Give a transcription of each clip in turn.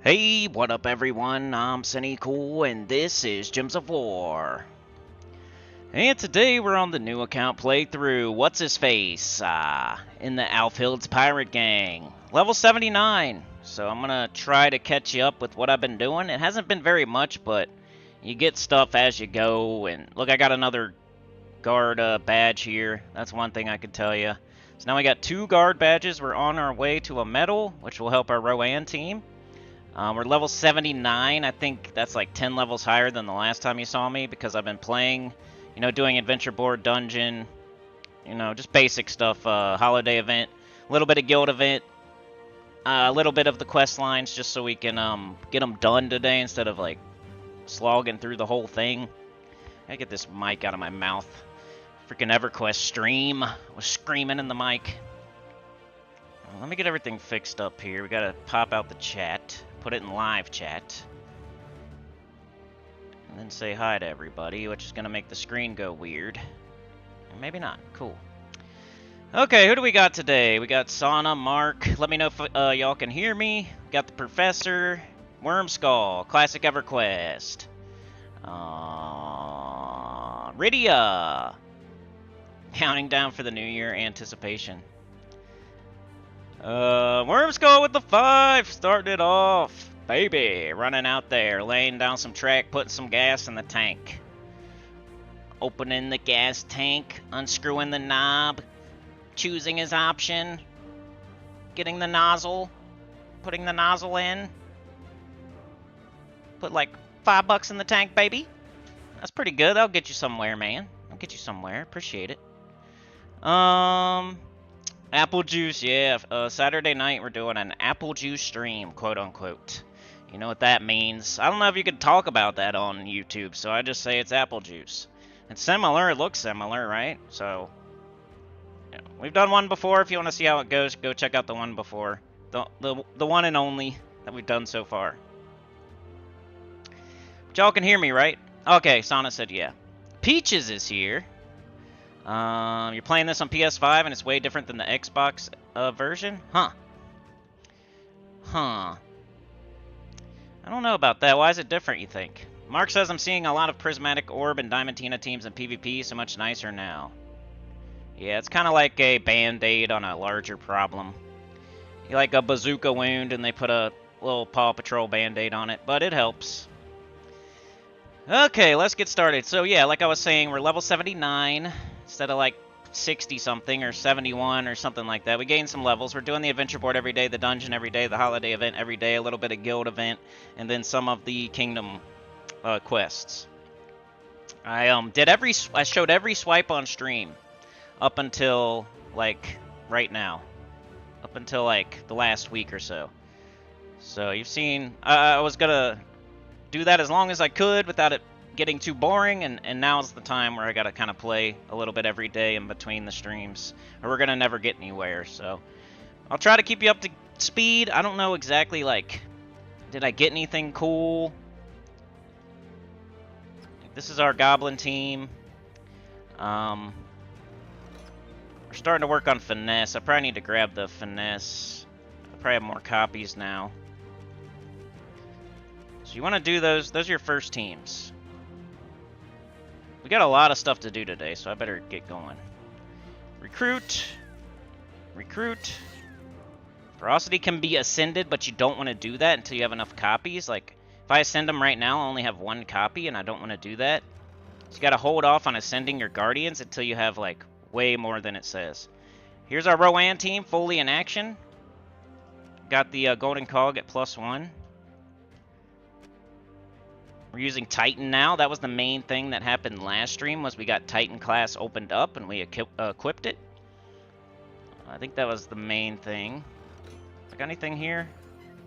Hey, what up everyone? I'm Sunny Cool and this is Gems of War. And today we're on the new account playthrough, what's his face, in the Alfield's Pirate Gang. Level 79, so I'm gonna try to catch you up with what I've been doing. It hasn't been very much, but you get stuff as you go, and look, I got another guard badge here. That's one thing I could tell you. So now we got 2 guard badges. We're on our way to a medal, which will help our Rowan team. We're level 79. I think that's like 10 levels higher than the last time you saw me because I've been playing, doing adventure board, dungeon, just basic stuff, holiday event, a little bit of guild event, a little bit of the quest lines just so we can get them done today instead of like slogging through the whole thing. I get this mic out of my mouth. Freaking EverQuest stream was screaming in the mic. Let me get everything fixed up here. We gotta pop out the chat. Put it in live chat. And then say hi to everybody, which is going to make the screen go weird. Or maybe not. Cool. Okay, who do we got today? We got Sauna, Mark. Let me know if y'all can hear me. We got the Professor, Wormskull, Classic EverQuest. Rydia. Counting down for the new year anticipation. Wormskull with the 5, starting it off. Baby, running out there, laying down some track, putting some gas in the tank. Opening the gas tank, unscrewing the knob, choosing his option, getting the nozzle, putting the nozzle in. Put like $5 in the tank, baby. That's pretty good. That'll get you somewhere, man. I'll get you somewhere. Appreciate it. Apple juice, yeah. Saturday night we're doing an apple juice stream, quote unquote. You know what that means. I don't know if you could talk about that on YouTube, so I just say it's apple juice. It's similar, it looks similar, right? So, yeah. We've done one before. If you want to see how it goes, go check out the one before. The one and only that we've done so far. But y'all can hear me, right? Okay, Sana said yeah. Peaches is here. You're playing this on PS5 and it's way different than the Xbox version? Huh. I don't know about that. Why is it different, you think? Mark says I'm seeing a lot of Prismatic Orb and Diamantina teams in PvP, so much nicer now. Yeah, it's kind of like a band-aid on a larger problem. You like a bazooka wound and they put a little Paw Patrol band-aid on it, but it helps. Okay, let's get started. So yeah, like I was saying, we're level 79 instead of like 60 something or 71 or something like that. We gained some levels. We're doing the adventure board every day, the dungeon every day, the holiday event every day, a little bit of guild event, and then some of the kingdom quests. I showed every swipe on stream up until like right now, up until like the last week or so. So you've seen I was gonna do that as long as I could without it getting too boring, and now's the time where I gotta kind of play a little bit every day in between the streams, or we're gonna never get anywhere. So I'll try to keep you up to speed. I don't know exactly, like, did I get anything cool? This is our goblin team. We're starting to work on finesse. I probably need to grab the finesse. I probably have more copies now. So you want to do those. Those are your first teams. We got a lot of stuff to do today, so I better get going. Recruit. Recruit. Ferocity can be ascended, but you don't want to do that until you have enough copies. Like, if I ascend them right now, I only have 1 copy, and I don't want to do that. So you got to hold off on ascending your guardians until you have, like, way more than it says. Here's our Rowan team, fully in action. Got the Golden Cog at +1. We're using Titan now. That was the main thing that happened last stream, was we got Titan class opened up and we equipped it. I think that was the main thing. Got anything here?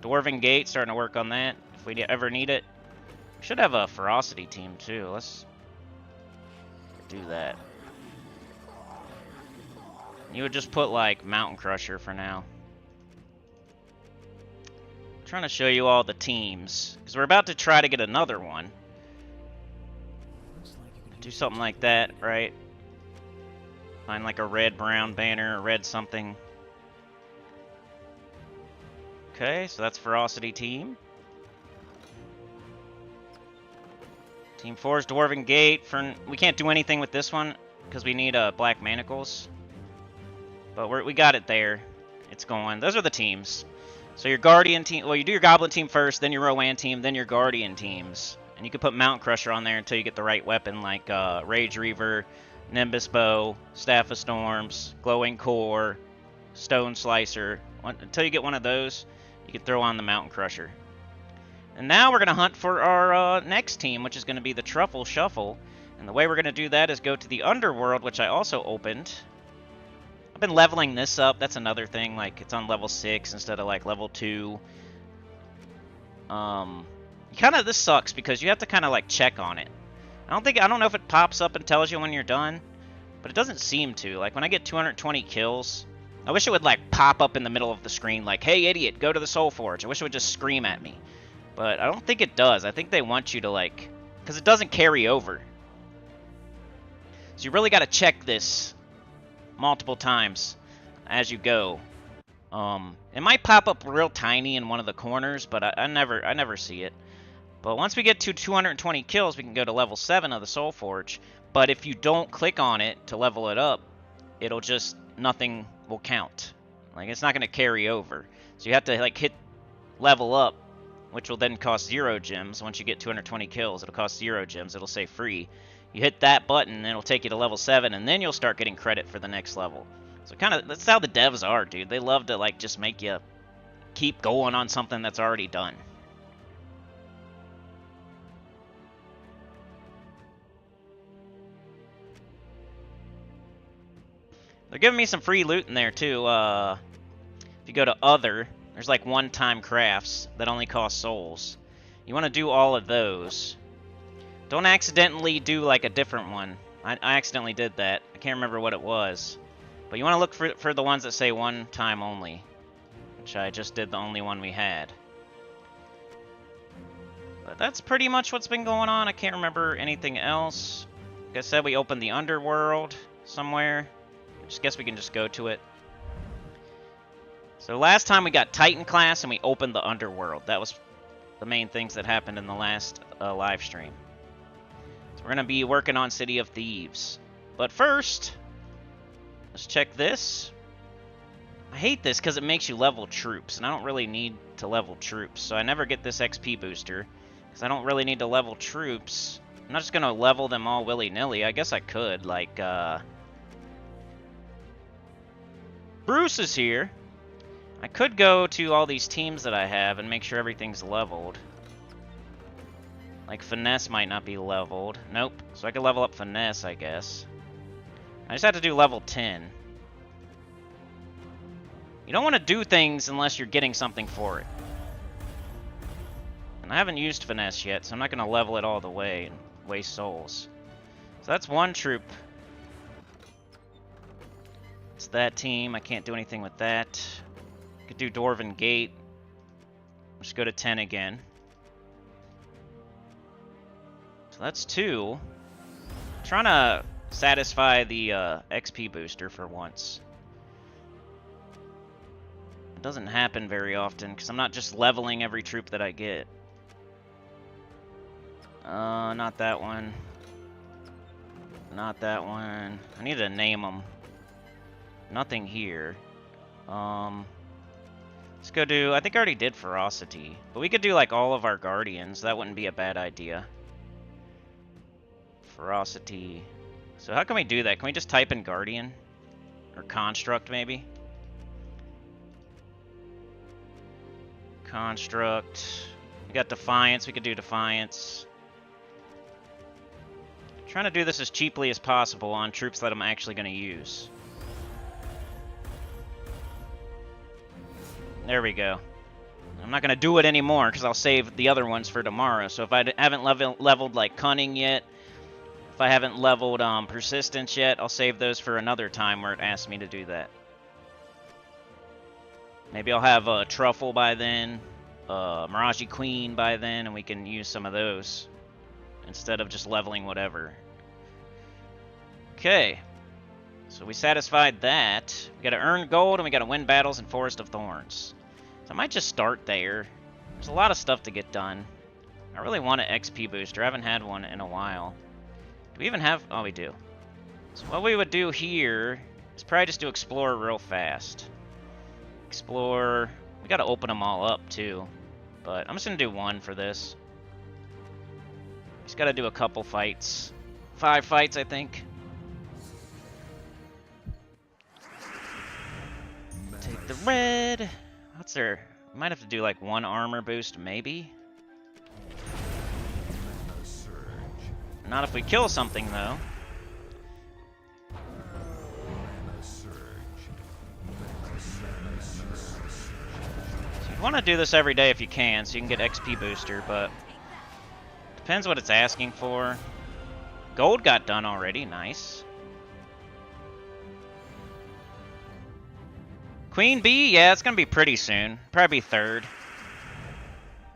Dwarven Gate, starting to work on that if we ever need it. We should have a Ferocity team too. Let's do that. You would just put like Mountain Crusher for now. Trying to show you all the teams because we're about to try to get another one. Do something like that, right? Find like a red brown banner, a red something. Okay, so that's Ferocity team. Team 4's Dwarven Gate. We can't do anything with this one because we need Black Manacles. But we got it there. It's going. Those are the teams. So your Guardian team, well, you do your Goblin team first, then your Rowan team, then your Guardian teams. And you can put Mountain Crusher on there until you get the right weapon, like Rage Reaver, Nimbus Bow, Staff of Storms, Glowing Core, Stone Slicer. Until you get one of those, you can throw on the Mountain Crusher. And now we're going to hunt for our next team, which is going to be the Truffle Shuffle. And the way we're going to do that is go to the Underworld, which I also opened. I've been leveling this up. That's another thing. Like, it's on level 6 instead of, like, level 2. This sucks because you have to kind of, like, check on it. I don't know if it pops up and tells you when you're done, but it doesn't seem to. Like, when I get 220 kills, I wish it would, like, pop up in the middle of the screen, like, hey, idiot, go to the Soul Forge. I wish it would just scream at me. But I don't think it does. I think they want you to, like, because it doesn't carry over. So you really got to check this multiple times as you go. It might pop up real tiny in one of the corners, but I never see it. But once we get to 220 kills, we can go to level 7 of the Soul Forge. But if you don't click on it to level it up, it'll just, nothing will count. Like, it's not going to carry over. So you have to, like, hit level up, which will then cost 0 gems. Once you get 220 kills, it'll cost 0 gems. It'll say free. You hit that button, and it'll take you to level 7, and then you'll start getting credit for the next level. So that's how the devs are, dude. They love to, like, just make you keep going on something that's already done. They're giving me some free loot in there, too. If you go to Other, there's, like, one-time crafts that only cost souls. You want to do all of those. Don't accidentally do, like, a different one. I accidentally did that. I can't remember what it was. But you want to look for the ones that say one time only, which I just did the only one we had. But that's pretty much what's been going on. I can't remember anything else. Like I said, we opened the Underworld somewhere. I guess we can just go to it. So last time we got Titan class and we opened the Underworld. That was the main things that happened in the last live stream. So we're going to be working on City of Thieves. But first, let's check this. I hate this because it makes you level troops, and I don't really need to level troops. So I never get this XP booster because I don't really need to level troops. I'm not just going to level them all willy-nilly. I guess I could, like, Bruce is here. I could go to all these teams that I have and make sure everything's leveled. Like, Finesse might not be leveled. Nope. So I could level up Finesse, I guess. I just have to do level 10. You don't want to do things unless you're getting something for it. And I haven't used Finesse yet, so I'm not going to level it all the way and waste souls. So that's one troop. It's that team. I can't do anything with that. Could do Dwarven Gate. Just go to 10 again. So that's 2. I'm trying to satisfy the XP booster for once. It doesn't happen very often because I'm not just leveling every troop that I get. Not that one. Not that one. I need to name them. Nothing here. Let's go do... I think I already did Ferocity. But we could do, like, all of our Guardians. That wouldn't be a bad idea. Ferocity. So how can we do that? Can we just type in Guardian? Or Construct, maybe? Construct. We got Defiance. We could do Defiance. I'm trying to do this as cheaply as possible on troops that I'm actually going to use. There we go. I'm not going to do it anymore because I'll save the other ones for tomorrow. So if I haven't leveled like Cunning yet, if I haven't leveled Persistence yet, I'll save those for another time where it asks me to do that. Maybe I'll have a Truffle by then, Mirage Queen by then, and we can use some of those instead of just leveling whatever. Okay. So we satisfied that. We got to earn gold and we got to win battles in Forest of Thorns. So I might just start there. There's a lot of stuff to get done. I really want an XP booster. I haven't had one in a while. Do we even have... Oh, we do. So what we would do here is probably just do explore real fast. Explore... We gotta open them all up, too. But I'm just gonna do one for this. Just gotta do a couple fights. 5 fights, I think. Take the red. What's there? Might have to do like 1 armor boost, maybe. Not if we kill something, though. So you want to do this every day if you can, so you can get XP booster, but depends what it's asking for. Gold got done already, nice. Queen Bee, yeah, it's gonna be pretty soon. Probably 3rd.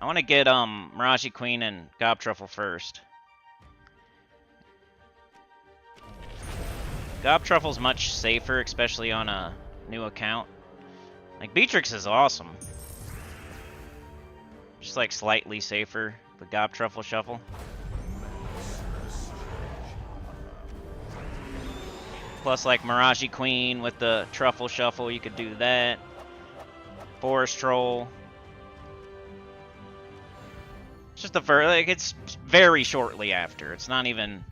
I want to get Miraji Queen and Gob Truffle first. Gob Truffle's much safer, especially on a new account. Like, Beatrix is awesome. Just, like, slightly safer, the Gob Truffle Shuffle. Plus, like, Miraji Queen with the Truffle Shuffle, you could do that. Forest Troll. It's just the first, like, it's very shortly after. It's not even...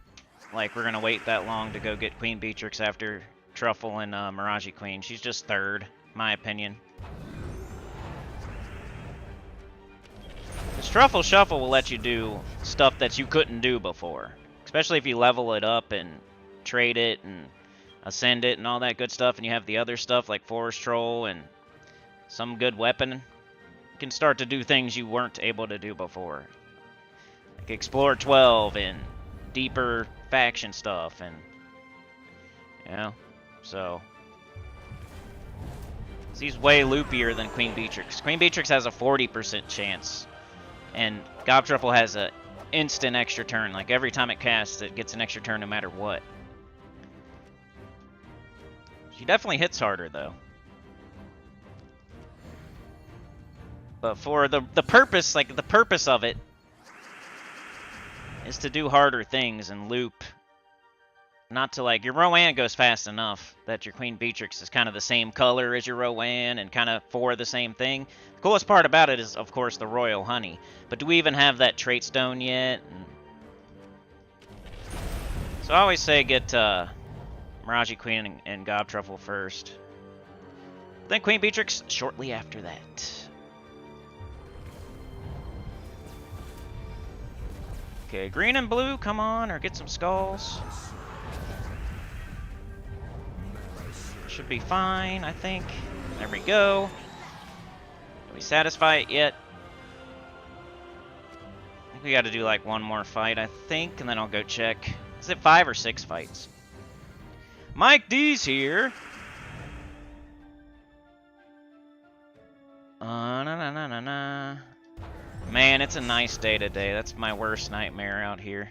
like, we're gonna wait that long to go get Queen Beatrix after Truffle and Miraji Queen. She's just 3rd, my opinion. This Truffle Shuffle will let you do stuff that you couldn't do before. Especially if you level it up and trade it and ascend it and all that good stuff. And you have the other stuff like Forest Troll and some good weapon. You can start to do things you weren't able to do before. Like Explore 12 and deeper faction stuff, and you know, so she's way loopier than Queen Beatrix. Queen Beatrix has a 40% chance, and Gob Truffle has a instant extra turn. Like every time it casts, it gets an extra turn no matter what. She definitely hits harder though. But for the purpose, like the purpose of it is to do harder things and loop. Not to, like, your Rowan goes fast enough that your Queen Beatrix is kind of the same color as your Rowan and kind of for the same thing. The coolest part about it is, of course, the Royal Honey. But do we even have that trait stone yet? So I always say get Miraji Queen and Gob Truffle first. Then Queen Beatrix shortly after that. Okay, green and blue, come on, or get some skulls. Should be fine, I think. There we go. Did we satisfy it yet? I think we gotta do like 1 more fight, I think, and then I'll go check. Is it 5 or 6 fights? Mike D's here. Na. Man, it's a nice day today. That's my worst nightmare out here.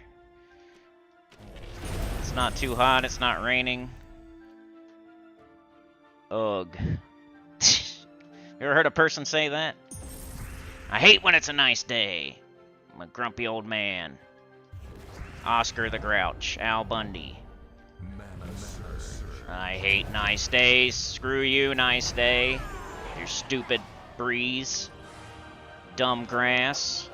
It's not too hot. It's not raining. Ugh. You ever heard a person say that? I hate when it's a nice day. I'm a grumpy old man. Oscar the Grouch. Al Bundy. I hate nice days. Screw you, nice day. Your stupid breeze. Dumb grass.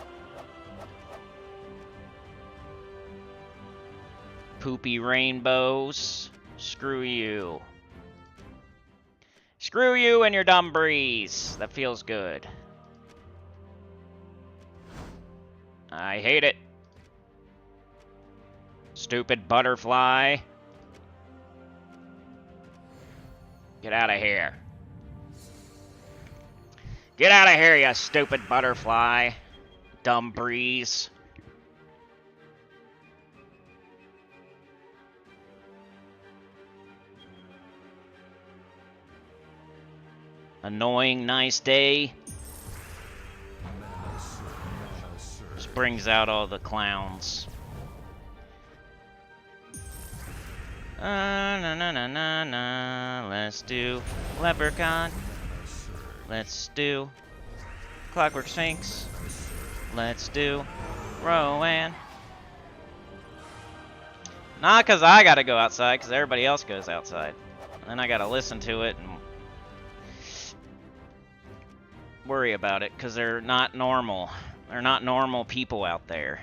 Poopy rainbows. Screw you. Screw you and your dumb breeze. That feels good. I hate it. Stupid butterfly. Get out of here. Get out of here, you stupid butterfly. Dumb breeze. Annoying nice day. Just brings out all the clowns. Na. Let's do Leprechaun. Let's do Clockwork Sphinx. Let's do Rowan. Not because I gotta go outside, because everybody else goes outside. And then I gotta listen to it and worry about it, because they're not normal. They're not normal people out there.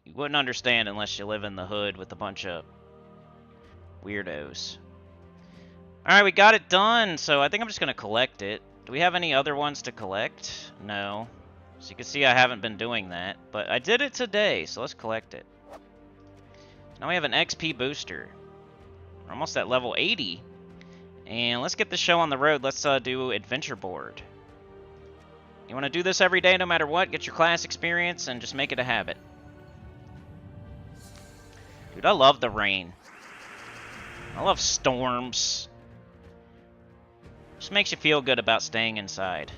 You wouldn't understand unless you live in the hood with a bunch of weirdos. Alright, we got it done, so I think I'm just gonna collect it. Do we have any other ones to collect? No. So you can see I haven't been doing that, but I did it today, so let's collect it. Now we have an XP booster. We're almost at level 80. And let's get the show on the road. Let's do Adventure Board. You want to do this every day no matter what? Get your class experience and just make it a habit. Dude, I love the rain. I love storms. Just makes you feel good about staying inside.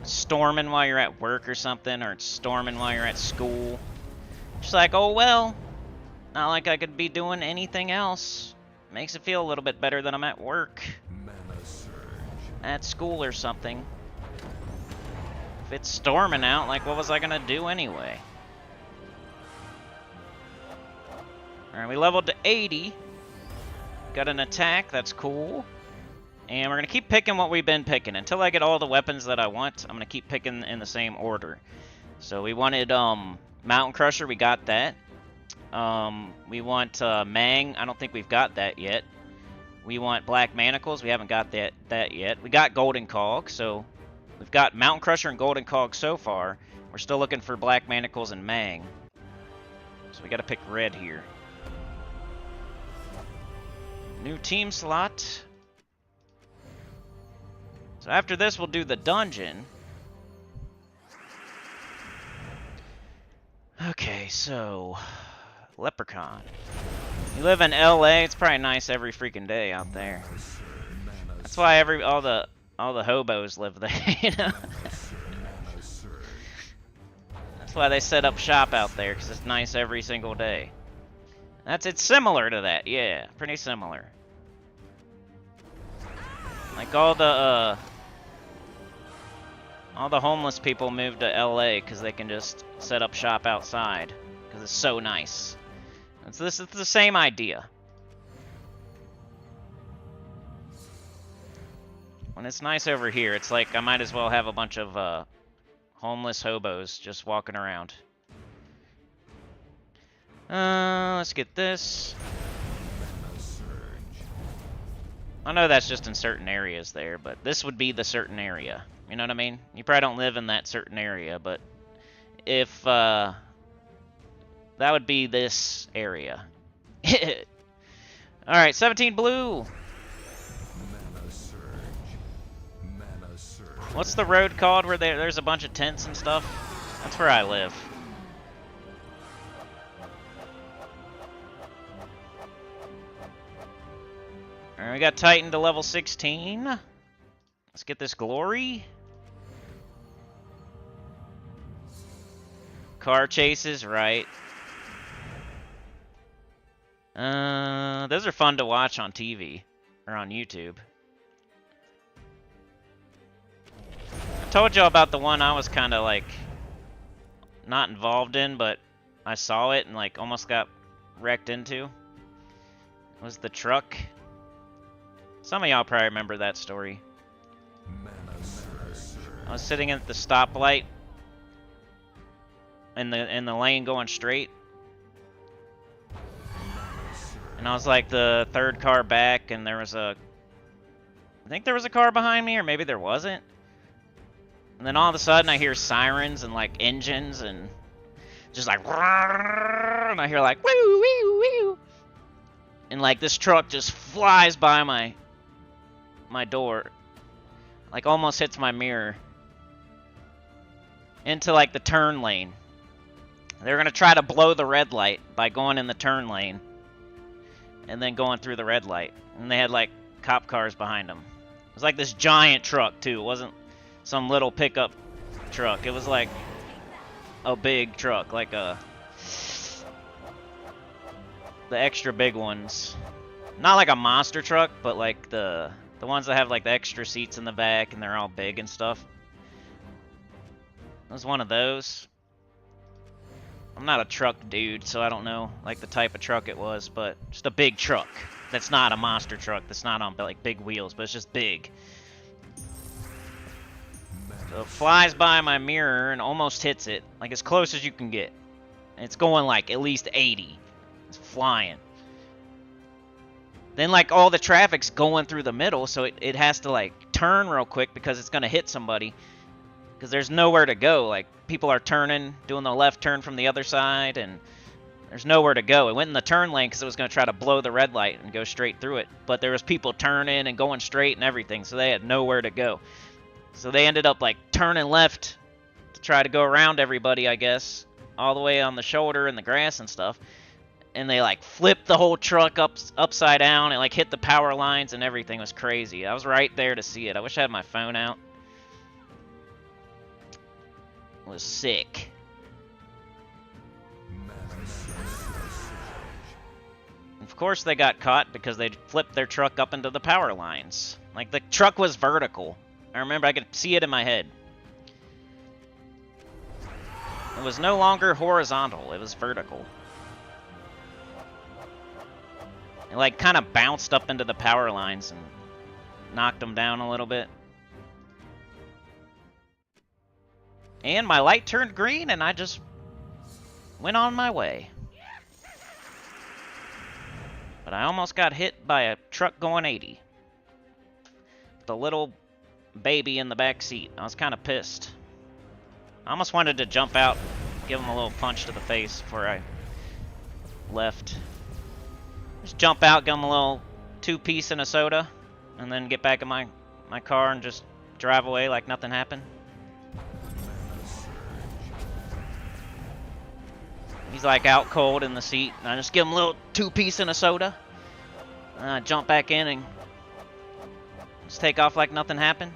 It's storming while you're at work or something, or it's storming while you're at school. Just like, oh well, not like I could be doing anything else. Makes it feel a little bit better than I'm at work. At school or something. If it's storming out, like what was I gonna do anyway? Alright, we leveled to 80. Got an attack, that's cool. And we're gonna keep picking what we've been picking. Until I get all the weapons that I want, I'm gonna keep picking in the same order. So we wanted Mountain Crusher, we got that. We want Mang, I don't think we've got that yet. We want Black Manacles, we haven't got that yet. We got Golden Cog, so we've got Mountain Crusher and Golden Cog so far. We're still looking for Black Manacles and Mang. So we gotta pick red here. New team slot. So after this, we'll do the dungeon. Okay, so Leprechaun. You live in LA, it's probably nice every freaking day out there. That's why all the hobos live there, you know? That's why they set up shop out there, because it's nice every single day. It's similar to that, yeah, pretty similar. Like all the homeless people move to LA because they can just set up shop outside because it's so nice. It's the same idea. When it's nice over here, it's like I might as well have a bunch of homeless hobos just walking around. Let's get this. I know that's just in certain areas there, but this would be the certain area. You know what I mean? You probably don't live in that certain area, but if, that would be this area. Alright, 17 blue! What's the road called where there's a bunch of tents and stuff? That's where I live. Alright, we got Titan to level 16. Let's get this glory. Car chases, right. Those are fun to watch on TV. Or on YouTube. I told y'all about the one I was kind of like not involved in, but I saw it and like almost got wrecked into. It was the truck. Some of y'all probably remember that story. I was sitting at the stoplight in the lane going straight. And I was like the third car back, and there was I think there was a car behind me, or maybe there wasn't. And then all of a sudden I hear sirens and like engines and just like, and I hear like, woo, woo, woo. And like this truck just flies by my door, like almost hits my mirror into like the turn lane. They're gonna try to blow the red light by going in the turn lane and then going through the red light. And they had like cop cars behind them. It was like this giant truck too. It wasn't some little pickup truck. It was like a big truck, like the extra big ones. Not like a monster truck, but like the ones that have like the extra seats in the back and they're all big and stuff. It was one of those. I'm not a truck dude, so I don't know like the type of truck it was, but just a big truck. That's not a monster truck. That's not on like big wheels, but it's just big. So it flies by my mirror and almost hits it, like as close as you can get. And it's going like at least 80. It's flying. Then like all the traffic's going through the middle, so it has to like turn real quick because it's gonna hit somebody. Because there's nowhere to go. Like people are turning, doing the left turn from the other side, and there's nowhere to go. It went in the turn lane because it was going to try to blow the red light and go straight through it. But there was people turning and going straight and everything, so they had nowhere to go. So they ended up like turning left to try to go around everybody, I guess, all the way on the shoulder and the grass and stuff. And they like flipped the whole truck upside down and like hit the power lines and everything. It was crazy. I was right there to see it. I wish I had my phone out. It was sick. Of course they got caught because they flipped their truck up into the power lines. Like the truck was vertical. I remember I could see it in my head. It was no longer horizontal, it was vertical. It like kind of bounced up into the power lines and knocked them down a little bit. And my light turned green and I just went on my way. But I almost got hit by a truck going 80. The little baby in the back seat. I was kind of pissed. I almost wanted to jump out, give him a little punch to the face before I left. Just jump out, give him a little 2-piece and a soda, and then get back in my car and just drive away like nothing happened. He's like out cold in the seat, and I just give him a little 2-piece and a soda. And I jump back in and just take off like nothing happened.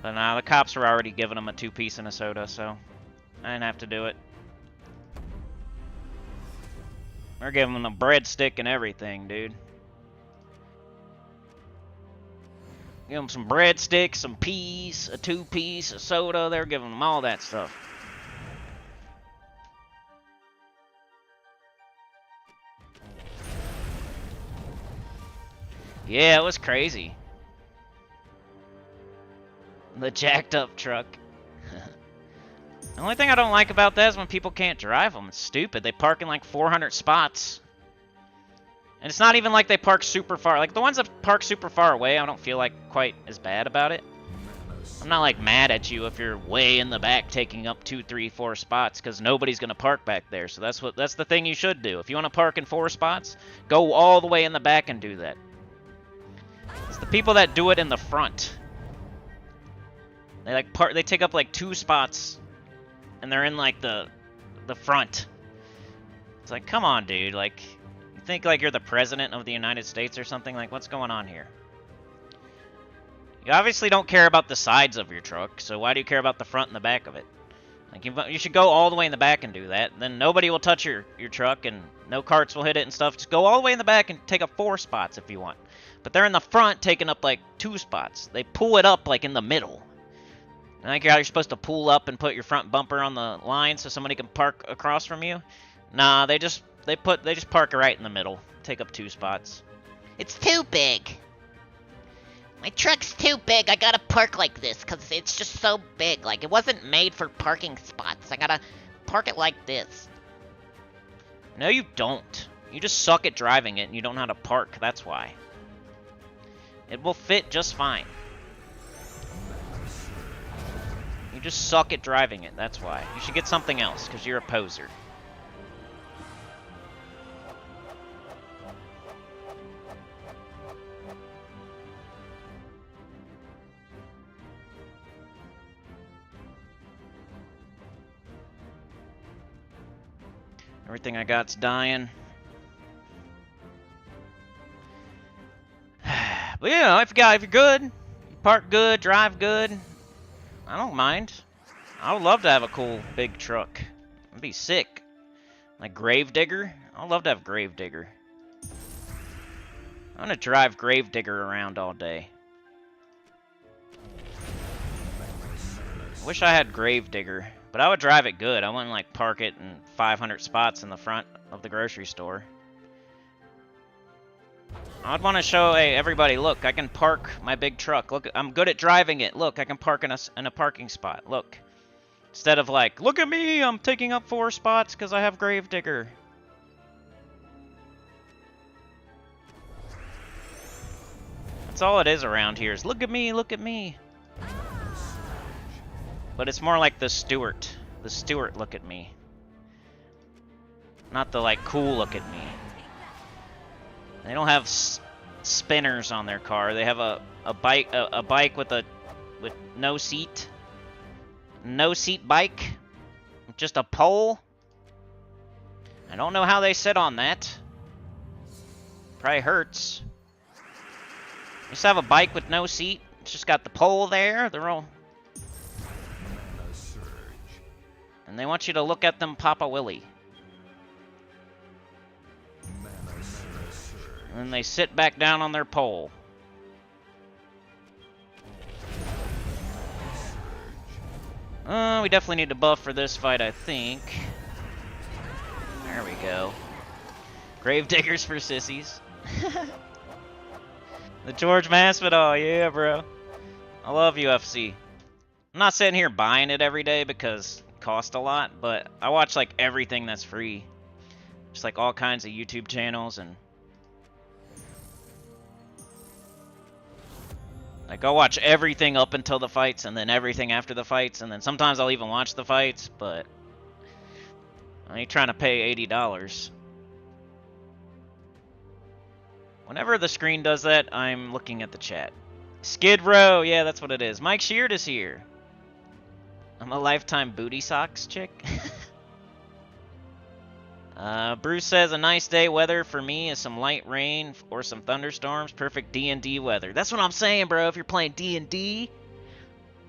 But now the cops were already giving him a 2-piece and a soda, so I didn't have to do it. They're giving him a breadstick and everything, dude. Give him some breadsticks, some peas, a 2-piece, a soda. They're giving him all that stuff. Yeah, it was crazy. The jacked up truck. The only thing I don't like about that is when people can't drive them. It's stupid. They park in like 400 spots. And it's not even like they park super far. Like the ones that park super far away, I don't feel like quite as bad about it. I'm not like mad at you if you're way in the back taking up 2, 3, 4 spots because nobody's going to park back there. So that's the thing you should do. If you want to park in 4 spots, go all the way in the back and do that. It's the people that do it in the front. They like they take up like 2 spots and they're in like the front. It's like, come on, dude. Like, you think like you're the president of the United States or something? Like, what's going on here? You obviously don't care about the sides of your truck, so why do you care about the front and the back of it? Like, you should go all the way in the back and do that. Then nobody will touch your truck and no carts will hit it and stuff. Just go all the way in the back and take up 4 spots if you want. But they're in the front taking up like 2 spots. They pull it up like in the middle. And like you're supposed to pull up and put your front bumper on the line so somebody can park across from you. Nah, they just park right in the middle. Take up 2 spots. It's too big. My truck's too big. I gotta park like this because it's just so big. Like, it wasn't made for parking spots. I gotta park it like this. No, you don't. You just suck at driving it and you don't know how to park. That's why. It will fit just fine. You just suck at driving it. That's why. You should get something else because you're a poser. Everything I got's dying. But you know, if you're good, you park good, drive good, I don't mind. I would love to have a cool big truck. It'd be sick. Like Gravedigger. I'd love to have Gravedigger. I'm gonna drive Gravedigger around all day. Wish I had Gravedigger, but I would drive it good. I wouldn't like park it in 500 spots in the front of the grocery store. I'd want to show, hey, everybody, look, I can park my big truck. Look, I'm good at driving it. Look, I can park in a parking spot. Look. Instead of like, look at me, I'm taking up 4 spots because I have Gravedigger. That's all it is around here is, look at me, look at me. But it's more like the Stewart. The Stewart look at me. Not the like cool look at me. They don't have spinners on their car. They have a bike with no seat. No seat bike. Just a pole. I don't know how they sit on that. Probably hurts. Just have a bike with no seat. It's just got the pole there. They're all. And they want you to look at them Papa Willie. And then they sit back down on their pole. We definitely need to buff for this fight, I think. There we go. Gravediggers for sissies. The George Masvidal, yeah, bro. I love UFC. I'm not sitting here buying it every day because it costs a lot, but I watch like everything that's free. Just like all kinds of YouTube channels and like I'll watch everything up until the fights and then everything after the fights, and then sometimes I'll even watch the fights, but I ain't trying to pay $80. Whenever the screen does that, I'm looking at the chat. Skid Row, yeah, that's what it is. Mike Sheard is here. I'm a lifetime booty socks chick. Bruce says a nice day weather for me is some light rain or some thunderstorms. Perfect D&D weather. That's what I'm saying, bro. If you're playing D&D,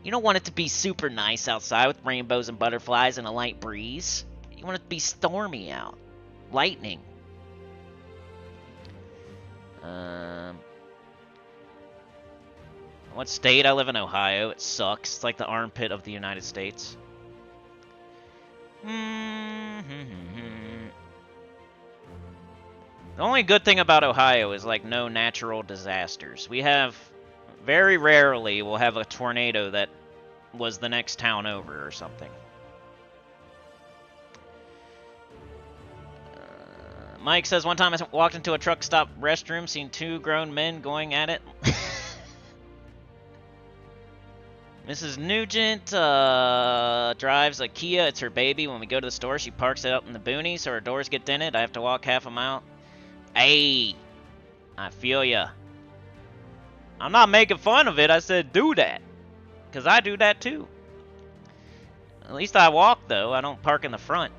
you don't want it to be super nice outside with rainbows and butterflies and a light breeze. You want it to be stormy out. Lightning. What state? I live in Ohio. It sucks. It's like the armpit of the United States. The only good thing about Ohio is like no natural disasters. We have, very rarely, we'll have a tornado that was the next town over or something. Mike says, one time I walked into a truck stop restroom, seen 2 grown men going at it. Mrs. Nugent drives a Kia. It's her baby. When we go to the store, she parks it up in the boonies so her doors get dented. I have to walk half a mile. Hey, I feel ya. I'm not making fun of it. I said do that. Because I do that too. At least I walk, though. I don't park in the front.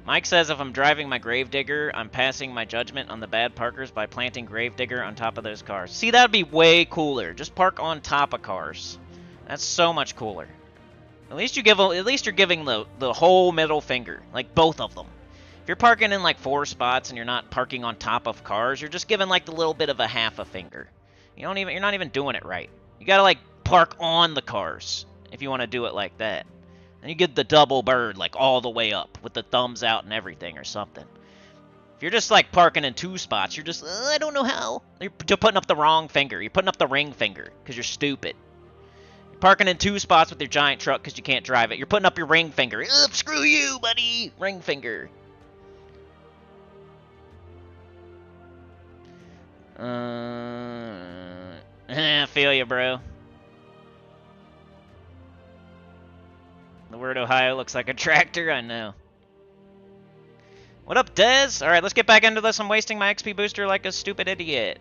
Mike says if I'm driving my Gravedigger, I'm passing my judgment on the bad parkers by planting Gravedigger on top of those cars. See, that would be way cooler. Just park on top of cars. That's so much cooler. At least you're giving the whole middle finger, like both of them. If you're parking in like 4 spots and you're not parking on top of cars, you're just giving like the little bit of a half a finger. You're not even doing it right. You gotta like park on the cars if you want to do it like that. And you get the double bird, like, all the way up, with the thumbs out and everything, or something. If you're just, like, parking in 2 spots, you're just, I don't know how. You're putting up the wrong finger. You're putting up the ring finger, because you're stupid. You're parking in 2 spots with your giant truck because you can't drive it. You're putting up your ring finger. Screw you, buddy! Ring finger. I feel you, bro. The word Ohio looks like a tractor, I know. What up, Dez? Alright, let's get back into this. I'm wasting my XP booster like a stupid idiot.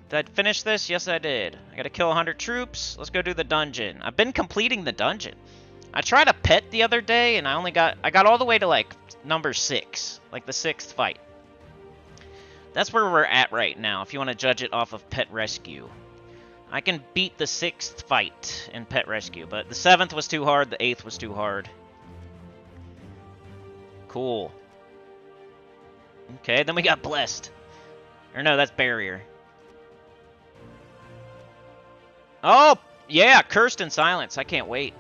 Did I finish this? Yes, I did. I gotta kill 100 troops. Let's go do the dungeon. I've been completing the dungeon. I tried a pet the other day, and I got all the way to, like, number 6. Like, the 6th fight. That's where we're at right now, if you want to judge it off of Pet Rescue. I can beat the 6th fight in Pet Rescue, but the 7th was too hard, the 8th was too hard. Cool. Okay, then we got Blessed. Or no, that's Barrier. Oh! Yeah, Cursed in Silence. I can't wait.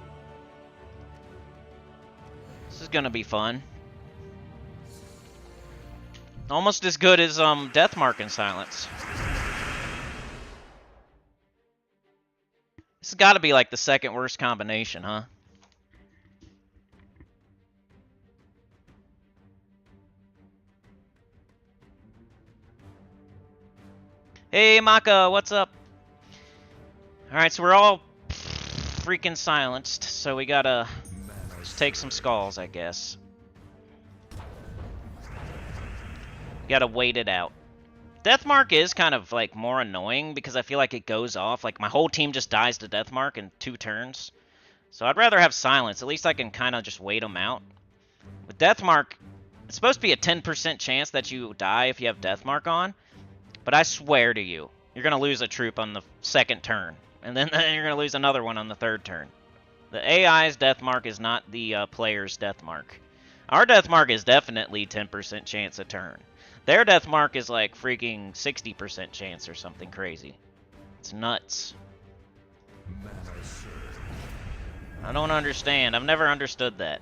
This is gonna be fun. Almost as good as Deathmark in Silence. This has got to be like the second worst combination, huh? Hey, Maka, what's up? Alright, so we're all freaking silenced, so we gotta just take some skulls, I guess. Gotta wait it out. Deathmark is kind of like more annoying because I feel like it goes off. Like my whole team just dies to Deathmark in 2 turns. So I'd rather have Silence. At least I can kind of just wait them out. With Deathmark, it's supposed to be a 10% chance that you die if you have Deathmark on. But I swear to you, you're going to lose a troop on the 2nd turn. And then you're going to lose another one on the 3rd turn. The AI's Deathmark is not the player's Deathmark. Our Deathmark is definitely 10% chance a turn. Their Deathmark is like freaking 60% chance or something crazy. It's nuts. I don't understand. I've never understood that.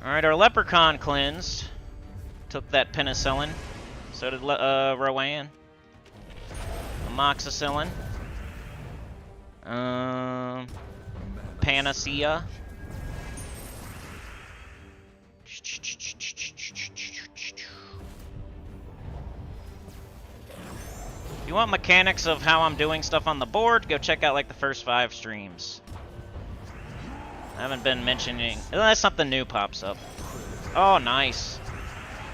Alright, our Leprechaun cleansed. Took that penicillin. So did Rowan. Amoxicillin. Panacea. If you want mechanics of how I'm doing stuff on the board, go check out like the first 5 streams. I haven't been mentioning, unless something new pops up. Oh, nice.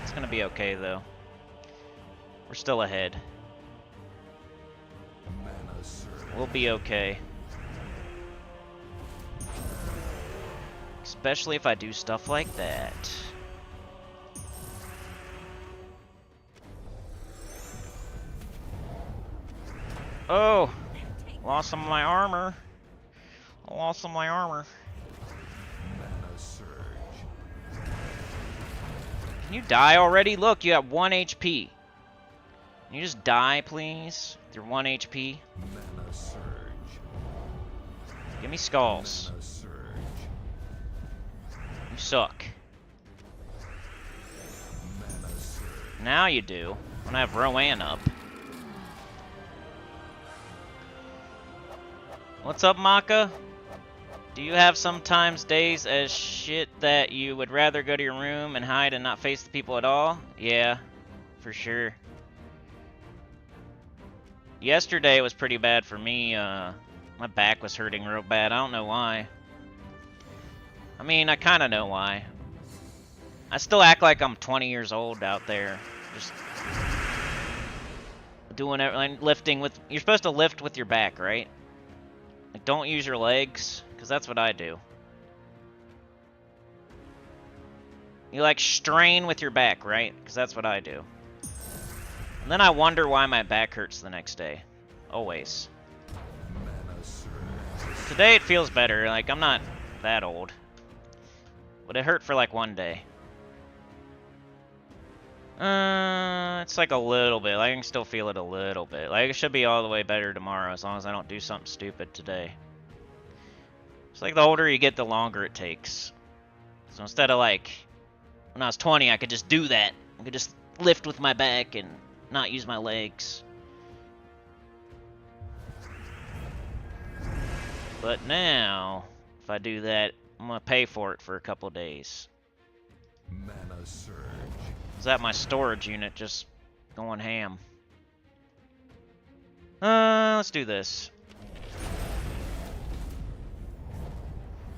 It's gonna be okay though. We're still ahead. We'll be okay. Especially if I do stuff like that. Oh! Lost some of my armor. I lost some of my armor. Can you die already? Look, you have 1 HP. Can you just die, please? With your 1 HP? Give me skulls. You suck. Now you do. When I have Rowan up. What's up, Maka? Do you have sometimes days as shit that you would rather go to your room and hide and not face the people at all? Yeah, for sure. Yesterday was pretty bad for me. My back was hurting real bad. I don't know why. I mean, I kind of know why. I still act like I'm 20 years old out there. Just doing everything, lifting with... You're supposed to lift with your back, right? Like, don't use your legs, because that's what I do. You, like, strain with your back, right? Because that's what I do. And then I wonder why my back hurts the next day. Always. Today it feels better. Like, I'm not that old. But it hurt for, like, 1 day. It's like a little bit. Like, I can still feel it a little bit. Like, it should be all the way better tomorrow as long as I don't do something stupid today. It's like the older you get, the longer it takes. So instead of, like, when I was 20, I could just do that. I could just lift with my back and not use my legs. But now, if I do that, I'm gonna pay for it for a couple days. Mana surge. Is that my storage unit just going ham? Let's do this.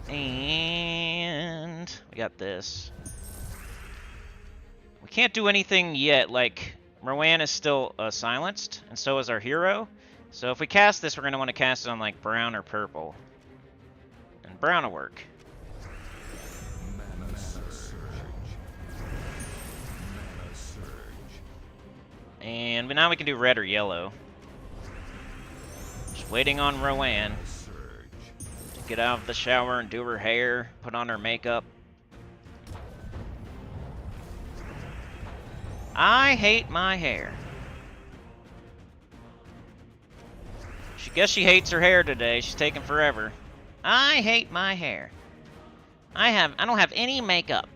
And we got this. We can't do anything yet. Like, Rowan is still silenced, and so is our hero. So if we cast this, we're going to want to cast it on, like, brown or purple. And brown will work. Mana surge. Mana surge. And now we can do red or yellow. Just waiting on Rowan to get out of the shower and do her hair, put on her makeup. I hate my hair. Guess she hates her hair today. She's taking forever. I hate my hair. I don't have any makeup.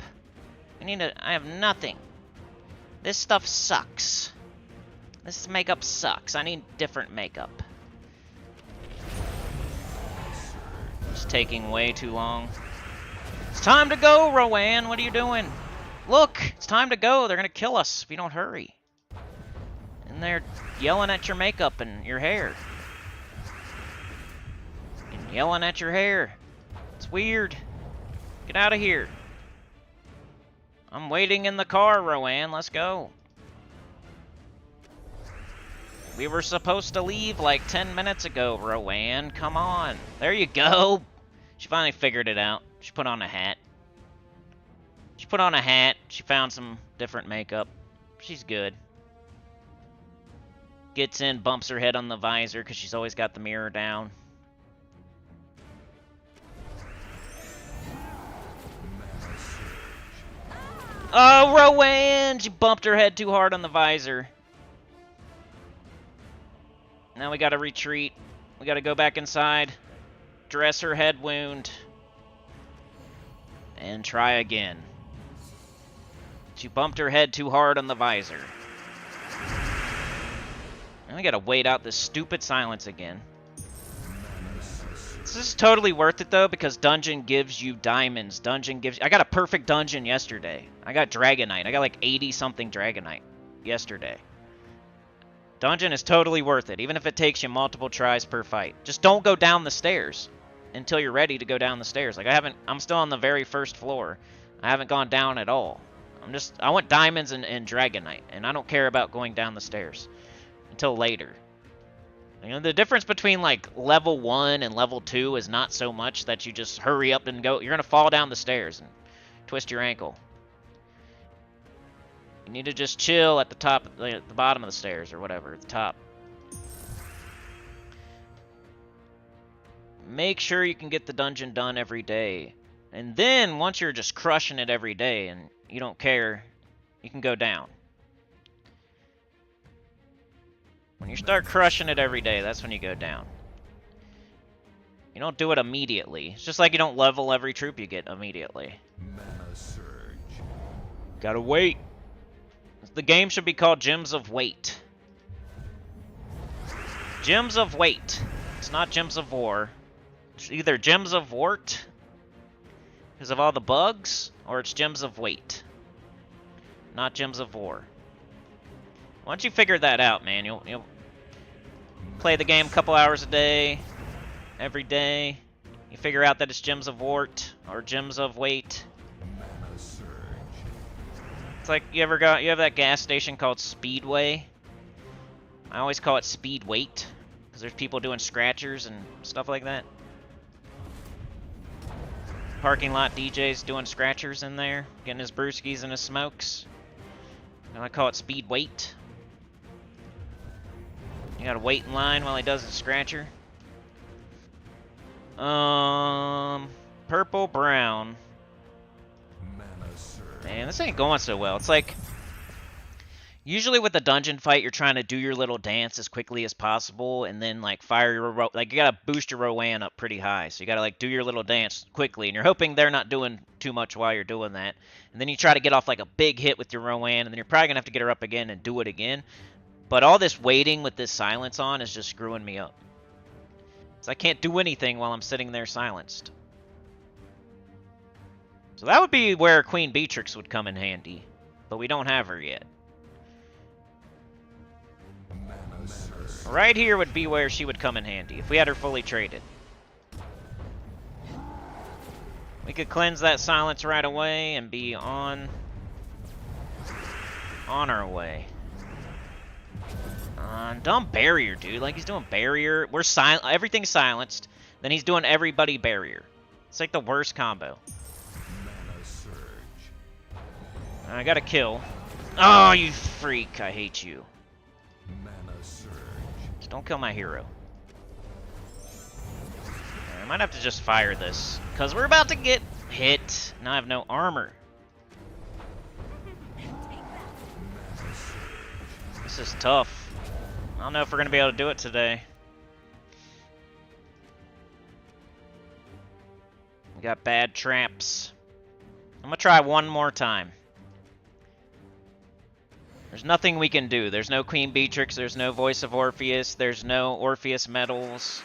I have nothing. This stuff sucks. This makeup sucks. I need different makeup. It's taking way too long. It's time to go, Rowan. What are you doing? Look, it's time to go. They're gonna kill us if you don't hurry. And they're yelling at your makeup and your hair. And yelling at your hair. It's weird. Get out of here. I'm waiting in the car, Rowan. Let's go. We were supposed to leave like 10 minutes ago, Rowan. Come on. There you go. She finally figured it out. She put on a hat. She put on a hat. She found some different makeup. She's good. Gets in, bumps her head on the visor because she's always got the mirror down. Oh, Rowan! She bumped her head too hard on the visor. Now we gotta retreat. We gotta go back inside. Dress her head wound. And try again. She bumped her head too hard on the visor. And we gotta wait out this stupid silence again. This is totally worth it though, because dungeon gives you diamonds. I got a perfect dungeon yesterday. I got Dragonite. I got like 80-something Dragonite yesterday. Dungeon is totally worth it, even if it takes you multiple tries per fight. Just don't go down the stairs until you're ready to go down the stairs. Like I'm still on the very first floor. I haven't gone down at all. I want diamonds and Dragonite, and I don't care about going down the stairs until later. You know, the difference between like level 1 and level 2 is not so much that you just hurry up and go. You're gonna fall down the stairs and twist your ankle. You need to just chill at the top, at the bottom of the stairs or whatever, at the top. Make sure you can get the dungeon done every day. And then, once you're just crushing it every day and you don't care, you can go down. When you start crushing it every day, that's when you go down. You don't do it immediately. It's just like you don't level every troop you get immediately. Mana surge. Gotta wait. The game should be called Gems of Weight. Gems of Weight. It's not Gems of War. It's either Gems of Wart, because of all the bugs, or it's Gems of Weight. Not Gems of War. Once you figure that out, man, you'll play the game a couple hours a day, every day. You figure out that it's Gems of Wart or Gems of Weight. Mana surge. It's like you have that gas station called Speedway. I always call it Speed Weight because there's people doing scratchers and stuff like that. Parking lot DJs doing scratchers in there, getting his brewskis and his smokes. And I call it Speed Weight. You gotta wait in line while he does his scratcher. Purple, brown. Mana surge. Man, this ain't going so well. It's like, usually with a dungeon fight, you're trying to do your little dance as quickly as possible, and then like fire your like you gotta boost your Rowan up pretty high. So you gotta like do your little dance quickly, and you're hoping they're not doing too much while you're doing that. And then you try to get off like a big hit with your Rowan, and then you're probably gonna have to get her up again and do it again. But all this waiting with this silence on is just screwing me up. So I can't do anything while I'm sitting there silenced. So that would be where Queen Beatrix would come in handy. But we don't have her yet. Mana surge. Right here would be where she would come in handy, if we had her fully traded. We could cleanse that silence right away and be on our way. Dumb barrier, dude. Like, he's doing barrier. We're silent. Everything's silenced. Then he's doing everybody barrier. It's like the worst combo. Mana surge. I got a kill. Oh, you freak. I hate you. Mana surge. Just don't kill my hero. I might have to just fire this, because we're about to get hit. Now I have no armor. This is tough. I don't know if we're going to be able to do it today. We got bad traps. I'm gonna try one more time. There's nothing we can do. There's no Queen Beatrix, there's no Voice of Orpheus, there's no Orpheus medals.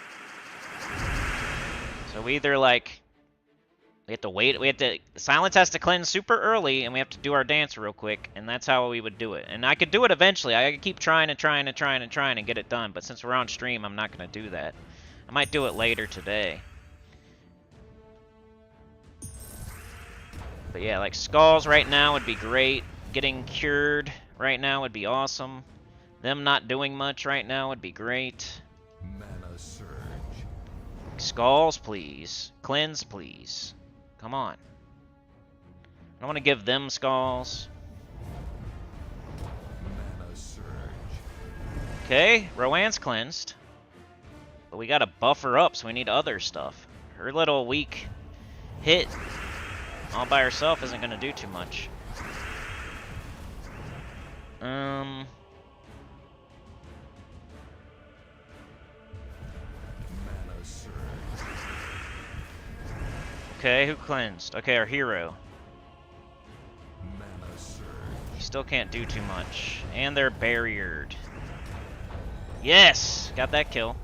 So we either, like, we have to wait, silence has to cleanse super early, and we have to do our dance real quick, and that's how we would do it. And I could do it eventually. I could keep trying and trying and trying and trying and get it done, but since we're on stream, I'm not gonna do that. I might do it later today. But yeah, like, skulls right now would be great. Getting cured right now would be awesome. Them not doing much right now would be great. Mana surge. Skulls, please. Cleanse, please. Come on. I don't want to give them skulls. Mana surge. Okay, Rowan's cleansed. But we gotta buff her up, so we need other stuff. Her little weak hit all by herself isn't gonna do too much. Mana surge. Okay, who cleansed? Okay, our hero. Mana surge. He still can't do too much. And they're barriered. Yes! Got that kill.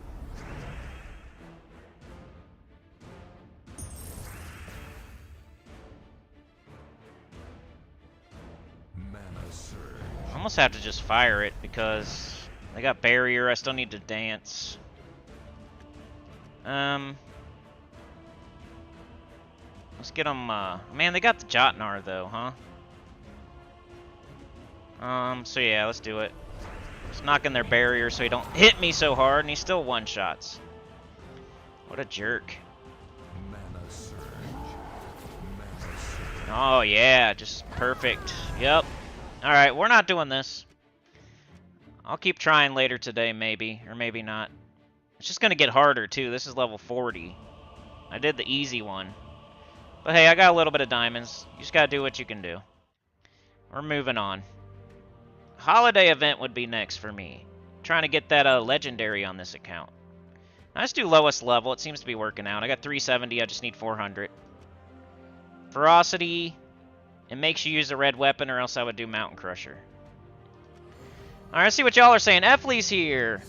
Mana surge. I almost have to just fire it because they got barrier. I still need to dance. Let's get them, man, they got the Jotnar though, huh? So yeah, let's do it. Just knocking their barrier so he don't hit me so hard, and he still one-shots. What a jerk. Mana surge. Mana surge. Oh yeah, just perfect. Yep. Alright, we're not doing this. I'll keep trying later today, maybe, or maybe not. It's just gonna get harder too. This is level 40. I did the easy one. But hey, I got a little bit of diamonds. You just gotta do what you can do. We're moving on. Holiday event would be next for me. Trying to get that legendary on this account. Now, let's do lowest level. It seems to be working out. I got 370. I just need 400. Ferocity. It makes you use a red weapon, or else I would do Mountain Crusher. Alright, let's see what y'all are saying. Efley's here.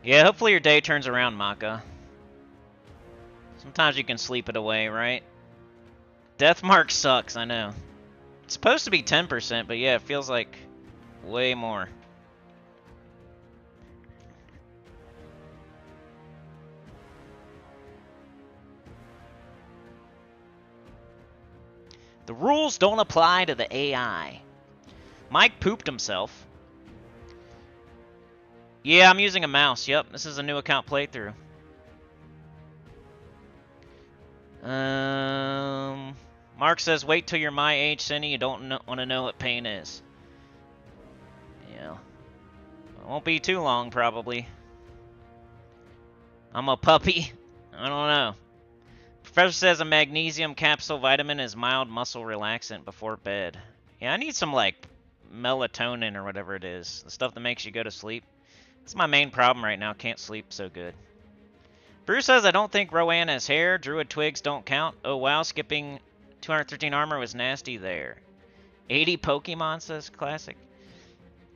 Yeah, hopefully your day turns around, Maka. Sometimes you can sleep it away, right? Deathmark sucks, I know. It's supposed to be 10%, but yeah, it feels like way more. The rules don't apply to the AI. Mike pooped himself. Yeah, I'm using a mouse. Yep, this is a new account playthrough. Mark says, wait till you're my age, Cindy. You don't want to know what pain is. Yeah. It won't be too long, probably. I'm a puppy. I don't know. Professor says a magnesium capsule vitamin is mild muscle relaxant before bed. Yeah, I need some, like, melatonin or whatever it is. The stuff that makes you go to sleep. That's my main problem right now. Can't sleep so good. Bruce says, I don't think Rowan has hair. Druid twigs don't count. Oh, wow. Skipping 213 armor was nasty there. 80 Pokemon, says Classic.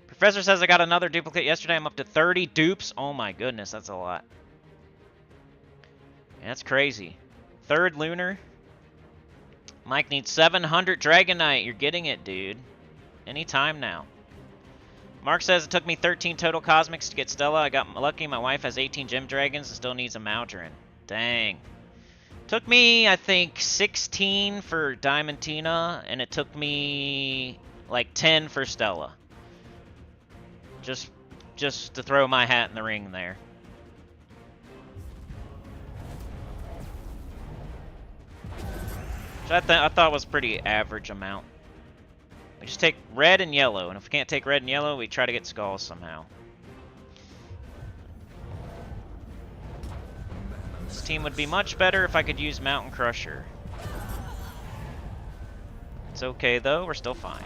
Professor says, I got another duplicate yesterday. I'm up to 30 dupes. Oh, my goodness. That's a lot. Yeah, that's crazy. Third Lunar. Mike needs 700 Dragonite. You're getting it, dude. Anytime now. Mark says it took me 13 total cosmics to get Stella. I got lucky. My wife has 18 gem dragons and still needs a Maldron. Dang. Took me, I think, 16 for Diamantina, and it took me like 10 for Stella. Just to throw my hat in the ring there. Which I thought was pretty average amount. We just take red and yellow, and if we can't take red and yellow, we try to get skulls somehow. This team would be much better if I could use Mountain Crusher. It's okay though, we're still fine.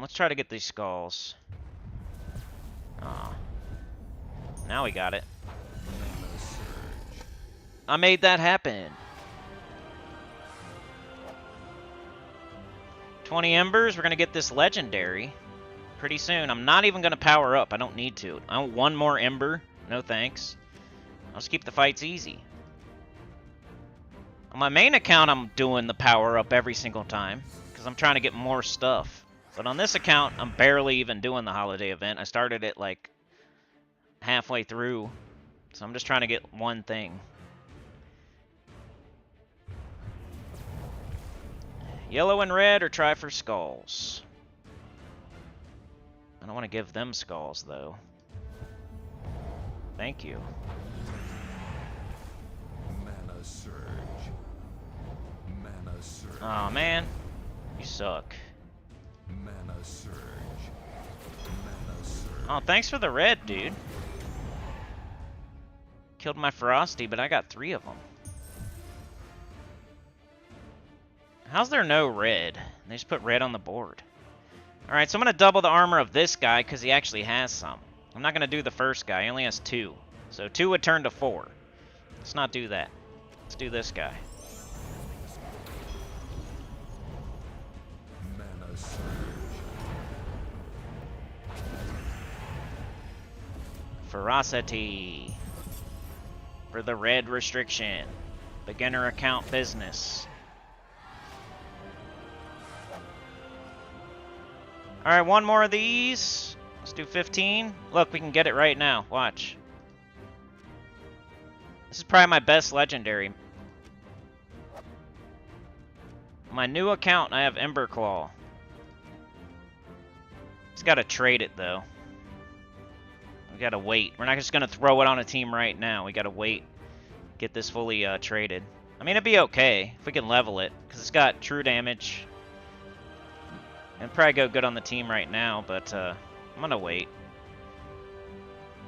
Let's try to get these skulls. Aw. Now we got it. Mana surge. I made that happen. 20 embers. We're going to get this legendary pretty soon. I'm not even going to power up. I don't need to. I want one more ember. No thanks. I'll just keep the fights easy. On my main account, I'm doing the power up every single time because I'm trying to get more stuff. But on this account, I'm barely even doing the holiday event. I started it like halfway through, so I'm just trying to get one thing. Yellow and red, or try for skulls. I don't want to give them skulls, though. Thank you. Mana surge. Mana surge. Aw, man. You suck. Mana surge. Mana surge. Oh, thanks for the red, dude. Killed my ferocity, but I got 3 of them. How's there no red? They just put red on the board. Alright, so I'm going to double the armor of this guy because he actually has some. I'm not going to do the first guy. He only has 2. So 2 would turn to 4. Let's not do that. Let's do this guy. Mana surge. Ferocity. For the red restriction. Beginner account business. Alright, one more of these. Let's do 15. Look, we can get it right now. Watch. This is probably my best legendary. My new account, I have Ember Claw. Just gotta trade it, though. We gotta wait. We're not just gonna throw it on a team right now. We gotta wait. Get this fully traded. I mean, it'd be okay if we can level it, because it's got true damage. It'd probably go good on the team right now, but I'm gonna wait.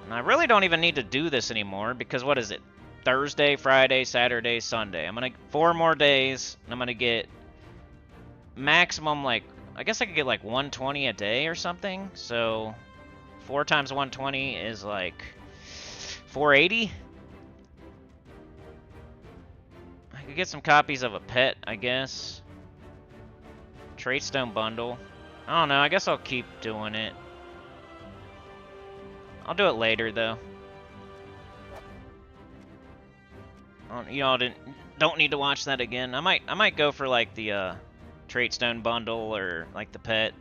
And I really don't even need to do this anymore, because what is it? Thursday, Friday, Saturday, Sunday. I'm gonna 4 more days, and I'm gonna get maximum, like, I guess I could get like 120 a day or something. So 4 times 120 is like 480. I could get some copies of a pet, I guess. Trade stone bundle. I don't know. I guess I'll keep doing it. I'll do it later, though. Y'all don't need to watch that again. I might go for like the trade stone bundle or like the pet.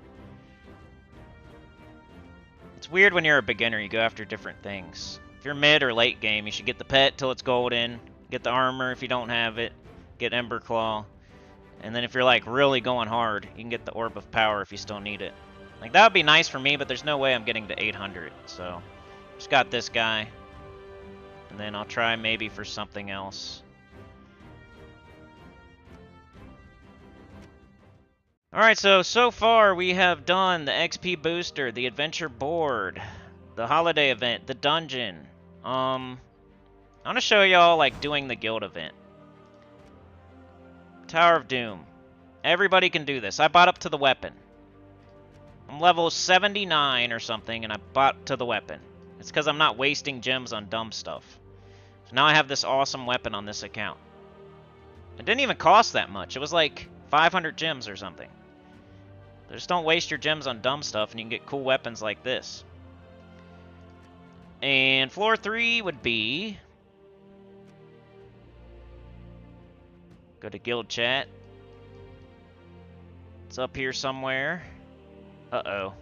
It's weird when you're a beginner. You go after different things. If you're mid or late game, you should get the pet till it's golden. Get the armor if you don't have it. Get Ember Claw. And then if you're like really going hard, you can get the Orb of Power if you still need it. Like that would be nice for me, but there's no way I'm getting to 800. So just got this guy. And then I'll try maybe for something else. Alright, so far we have done the XP booster, the adventure board, the holiday event, the dungeon. I want to show y'all like doing the guild event. Tower of Doom. Everybody can do this. I bought up to the weapon. I'm level 79 or something, and I bought to the weapon. It's because I'm not wasting gems on dumb stuff. So now I have this awesome weapon on this account. It didn't even cost that much. It was like 500 gems or something. Just don't waste your gems on dumb stuff, and you can get cool weapons like this. And floor 3 would be... Go to guild chat. It's up here somewhere. Uh-oh.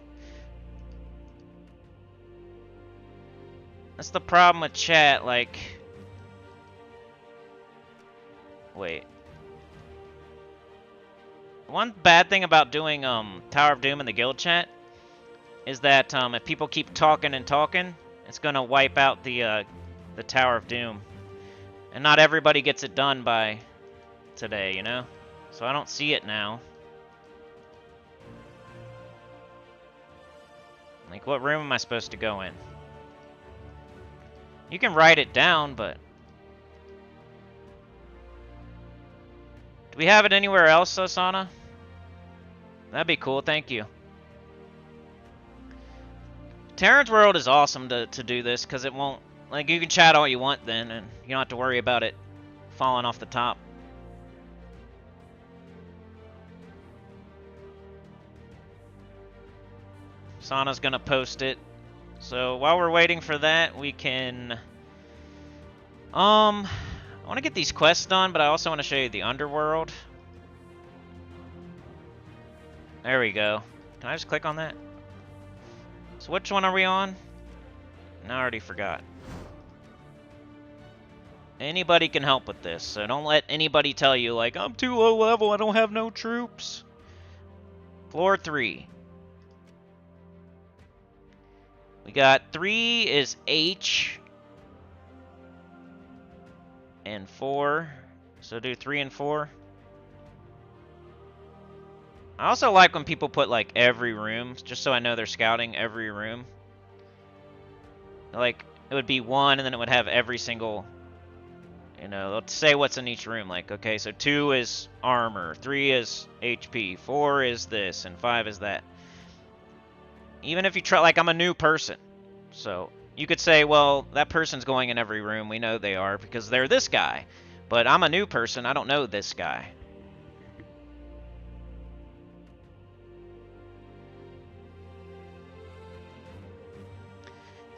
That's the problem with chat, like... Wait. One bad thing about doing Tower of Doom in the guild chat is that if people keep talking and talking, it's gonna wipe out the Tower of Doom. And not everybody gets it done by today, you know? So I don't see it now. Like, what room am I supposed to go in? You can write it down, but... Do we have it anywhere else, Osana? That'd be cool, thank you. Terran's World is awesome to do this because it won't, like, you can chat all you want then, and you don't have to worry about it falling off the top. Sana's gonna post it. So while we're waiting for that, we can, I want to get these quests done, but I also want to show you the Underworld. There we go. Can I just click on that? So which one are we on? No, I already forgot. Anybody can help with this, so don't let anybody tell you, like, I'm too low level, I don't have no troops. Floor 3. We got 3 is H. And 4. So do 3 and 4. I also like when people put, like, every room, just so I know they're scouting every room. Like, it would be 1, and then it would have every single, you know, let's say what's in each room. Like, okay, so 2 is armor, 3 is HP, 4 is this, and 5 is that. Even if you try, like, I'm a new person. So, you could say, well, that person's going in every room. We know they are because they're this guy. But I'm a new person. I don't know this guy.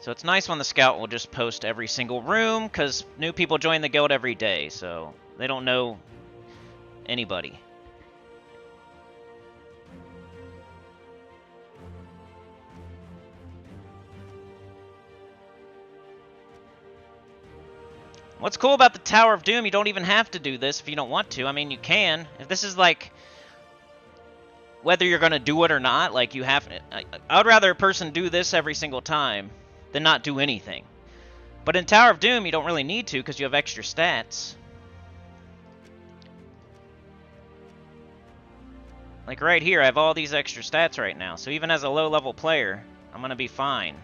So it's nice when the scout will just post every single room, because new people join the guild every day, so they don't know anybody. What's cool about the Tower of Doom, you don't even have to do this if you don't want to. I mean, you can. If this is like, whether you're going to do it or not, like you have, I would rather a person do this every single time than not do anything. But in Tower of Doom, you don't really need to because you have extra stats. Like right here, I have all these extra stats right now. So even as a low-level player, I'm going to be fine.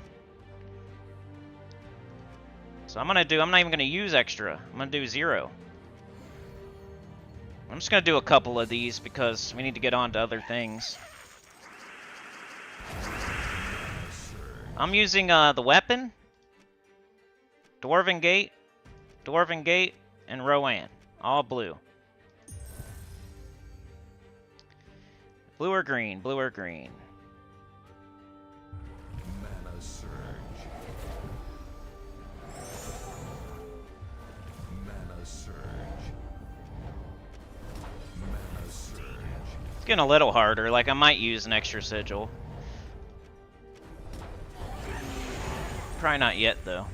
So I'm not even going to use extra. I'm going to do 0. I'm just going to do a couple of these because we need to get on to other things. I'm using the weapon, Dwarven Gate, and Rowan. All blue. Blue or green, blue or green. Mana surge. Mana surge. Mana surge. It's getting a little harder. Like, I might use an extra sigil. Probably not yet, though.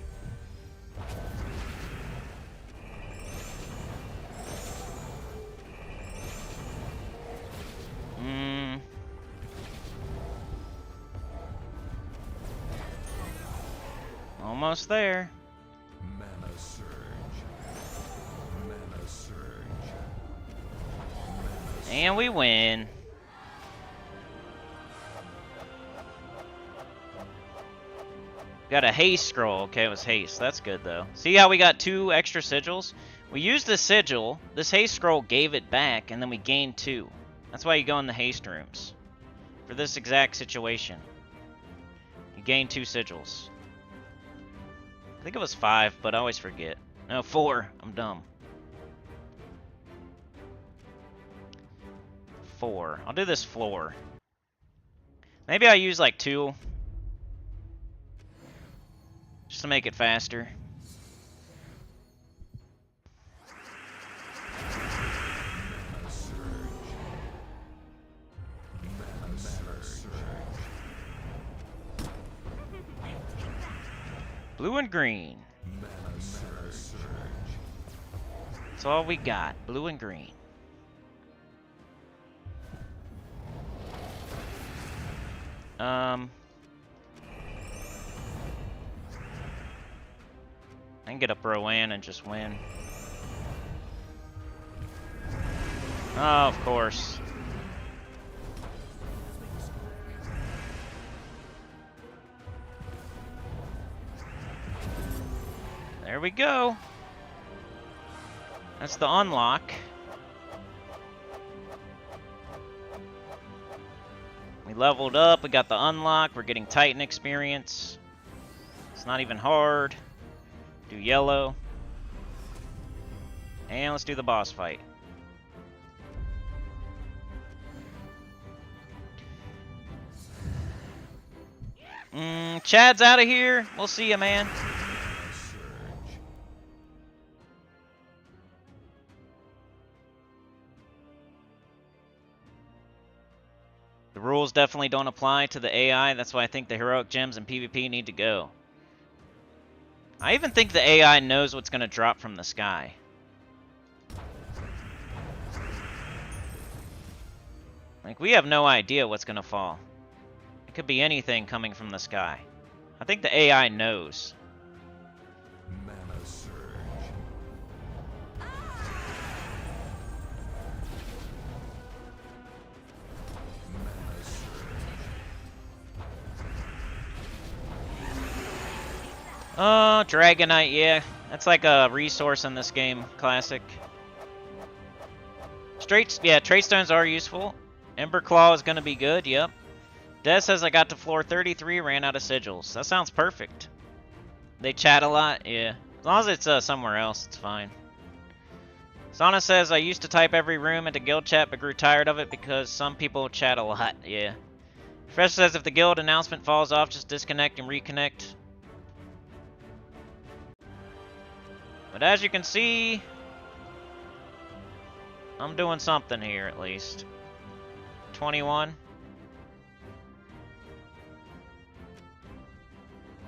Almost there. Mana surge. Mana surge. And we win. Got a haste scroll. Okay, it was haste. That's good, though. See how we got 2 extra sigils? We used the sigil. This haste scroll gave it back, and then we gained 2. That's why you go in the haste rooms. For this exact situation. You gain 2 sigils. I think it was 5, but I always forget. No, 4. I'm dumb. 4. I'll do this floor. Maybe I'll use like 2. Just to make it faster. Mana surge. Mana surge. Blue and green. Mana surge. That's all we got. Blue and green. I can get up Rowan and just win. Oh, of course. There we go. That's the unlock. We leveled up. We got the unlock. We're getting Titan experience. It's not even hard. Do yellow. And let's do the boss fight. Chad's out of here. We'll see you, man. The rules definitely don't apply to the AI. That's why I think the heroic gems and PvP need to go. I even think the AI knows what's going to drop from the sky. Like, we have no idea what's going to fall. It could be anything coming from the sky. I think the AI knows. Mana surge. Mana surge. Dragonite, yeah. That's like a resource in this game. Classic. Yeah, trait stones are useful. Ember Claw is going to be good, yep. Des says I got to floor 33, ran out of sigils. That sounds perfect. They chat a lot, yeah. As long as it's somewhere else, it's fine. Sana says I used to type every room into guild chat but grew tired of it because some people chat a lot, yeah. Fresh says if the guild announcement falls off, just disconnect and reconnect. But as you can see, I'm doing something here at least. 21.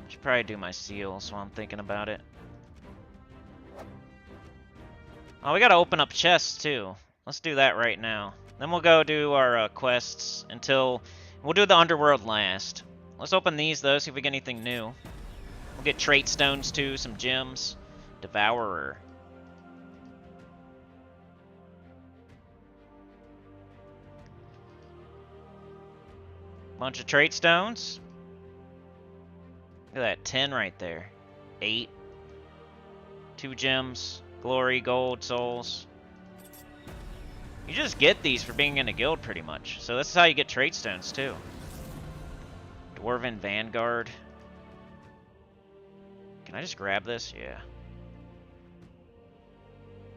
Should probably do my seals while I'm thinking about it. Oh, we gotta open up chests too. Let's do that right now. Then we'll go do our quests until... We'll do the Underworld last. Let's open these though, see if we get anything new. We'll get trait stones too, some gems. Devourer. Bunch of trait stones. Look at that, 10 right there. 8. 2 gems. Glory, gold, souls. You just get these for being in a guild pretty much. So this is how you get trait stones too. Dwarven Vanguard. Can I just grab this? Yeah.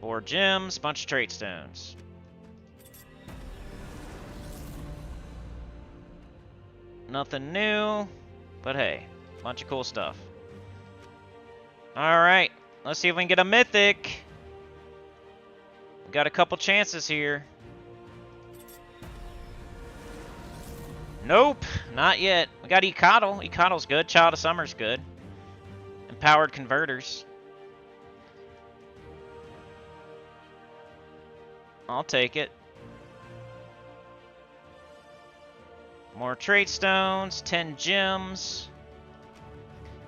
4 gems, bunch of trait stones. Nothing new, but hey, bunch of cool stuff. Alright, let's see if we can get a mythic. We got a couple chances here. Nope, not yet. We got Ecotl. Ecotl's good. Child of Summer's good. Empowered Converters. I'll take it. More trait stones, 10 gems.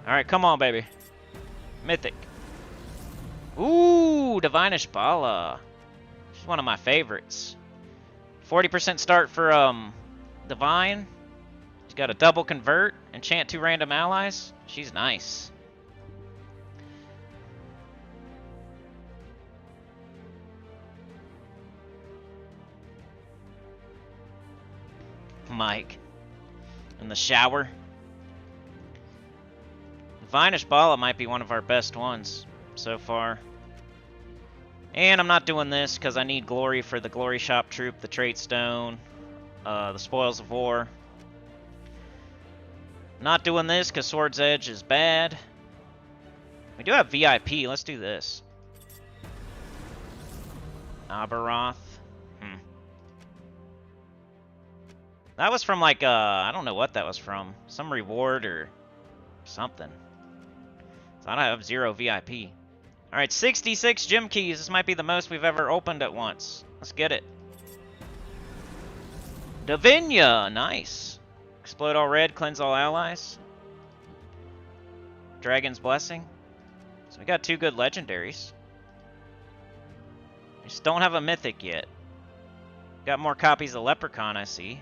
Alright, come on, baby. Mythic. Ooh, Divinish Bala. She's one of my favorites. 40% start for Divine. She's got a double convert, enchant 2 random allies. She's nice. Mike. In the shower. Divinish Bala might be one of our best ones so far. And I'm not doing this because I need glory for the Glory Shop Troop, the Trait Stone, the Spoils of War. Not doing this because Sword's Edge is bad. We do have VIP. Let's do this. Aberoth. That was from like, I don't know what that was from. Some reward or something. So I don't have 0 VIP. Alright, 66 gem keys. This might be the most we've ever opened at once. Let's get it. Davinia, nice. Explode all red, cleanse all allies. Dragon's Blessing. So we got 2 good legendaries. We just don't have a mythic yet. Got more copies of Leprechaun, I see.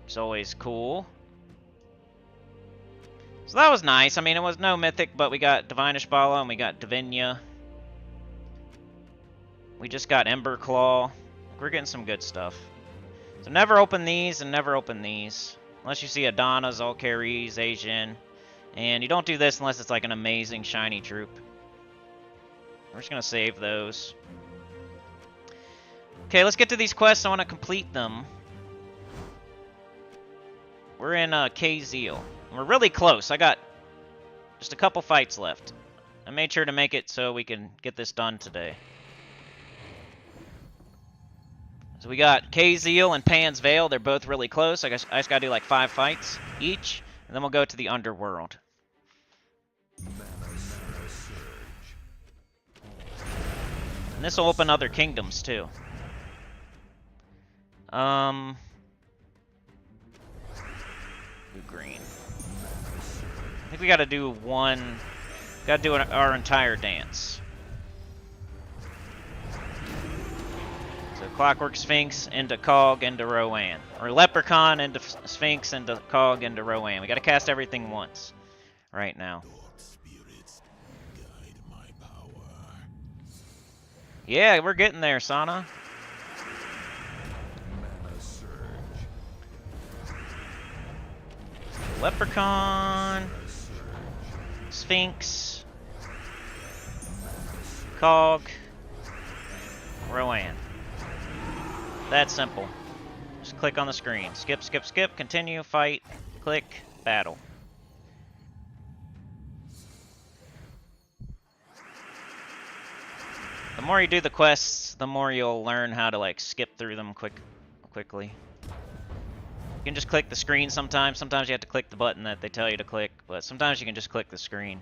It's always cool. So that was nice. I mean, it was no mythic, but we got Divinish Bala and we got Davinia. We just got Ember Claw. We're getting some good stuff. So never open these and never open these. Unless you see Adana's, all carries, Asian. And you don't do this unless it's like an amazing shiny troop. We're just gonna save those. Okay, let's get to these quests. I want to complete them. We're in K-Zeal. We're really close. I got just a couple fights left. I made sure to make it so we can get this done today. So we got K-Zeal and Pan's Veil. They're both really close. I just gotta do like 5 fights each, and then we'll go to the Underworld. And this will open other kingdoms too. Do green. I think we gotta do one. Gotta do our entire dance. So Clockwork Sphinx into Cog into Rowan. Or Leprechaun into Sphinx into Cog into Rowan. We gotta cast everything once. Right now. Yeah, we're getting there, Sana. Leprechaun, Sphinx, Cog, Rowan. That's simple. Just click on the screen. Skip, skip, skip, continue, fight, click, battle. The more you do the quests, the more you'll learn how to like skip through them quickly. You can just click the screen sometimes. Sometimes you have to click the button that they tell you to click, but sometimes you can just click the screen.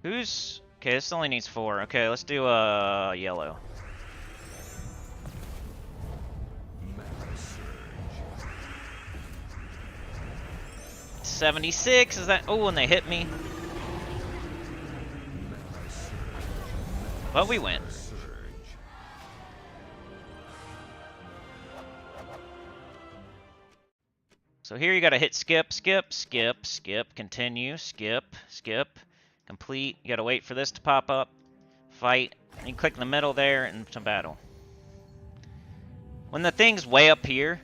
Who's... Okay, this only needs 4. Okay, let's do yellow. $76, is that... Oh, and they hit me. But we win. So here you gotta hit skip, skip, skip, skip, continue, skip, skip, complete. You gotta wait for this to pop up, fight, and you click in the middle there and to battle. When the thing's way up here,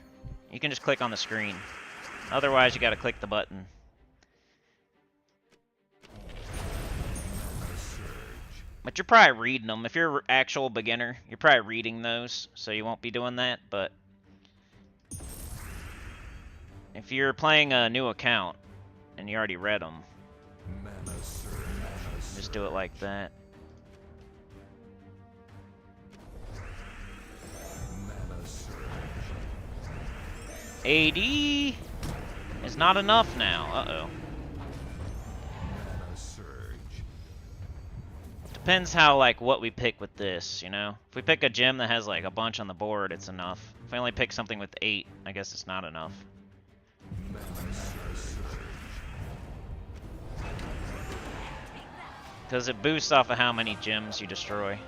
you can just click on the screen. Otherwise, you gotta click the button. But you're probably reading them. If you're an actual beginner, you're probably reading those, so you won't be doing that, but... If you're playing a new account, and you already read them, just do it like that. AD is not enough now. Uh-oh. Depends how, like, what we pick with this, you know? If we pick a gem that has, like, a bunch on the board, it's enough. If we only pick something with 8, I guess it's not enough. Because it boosts off of how many gems you destroy.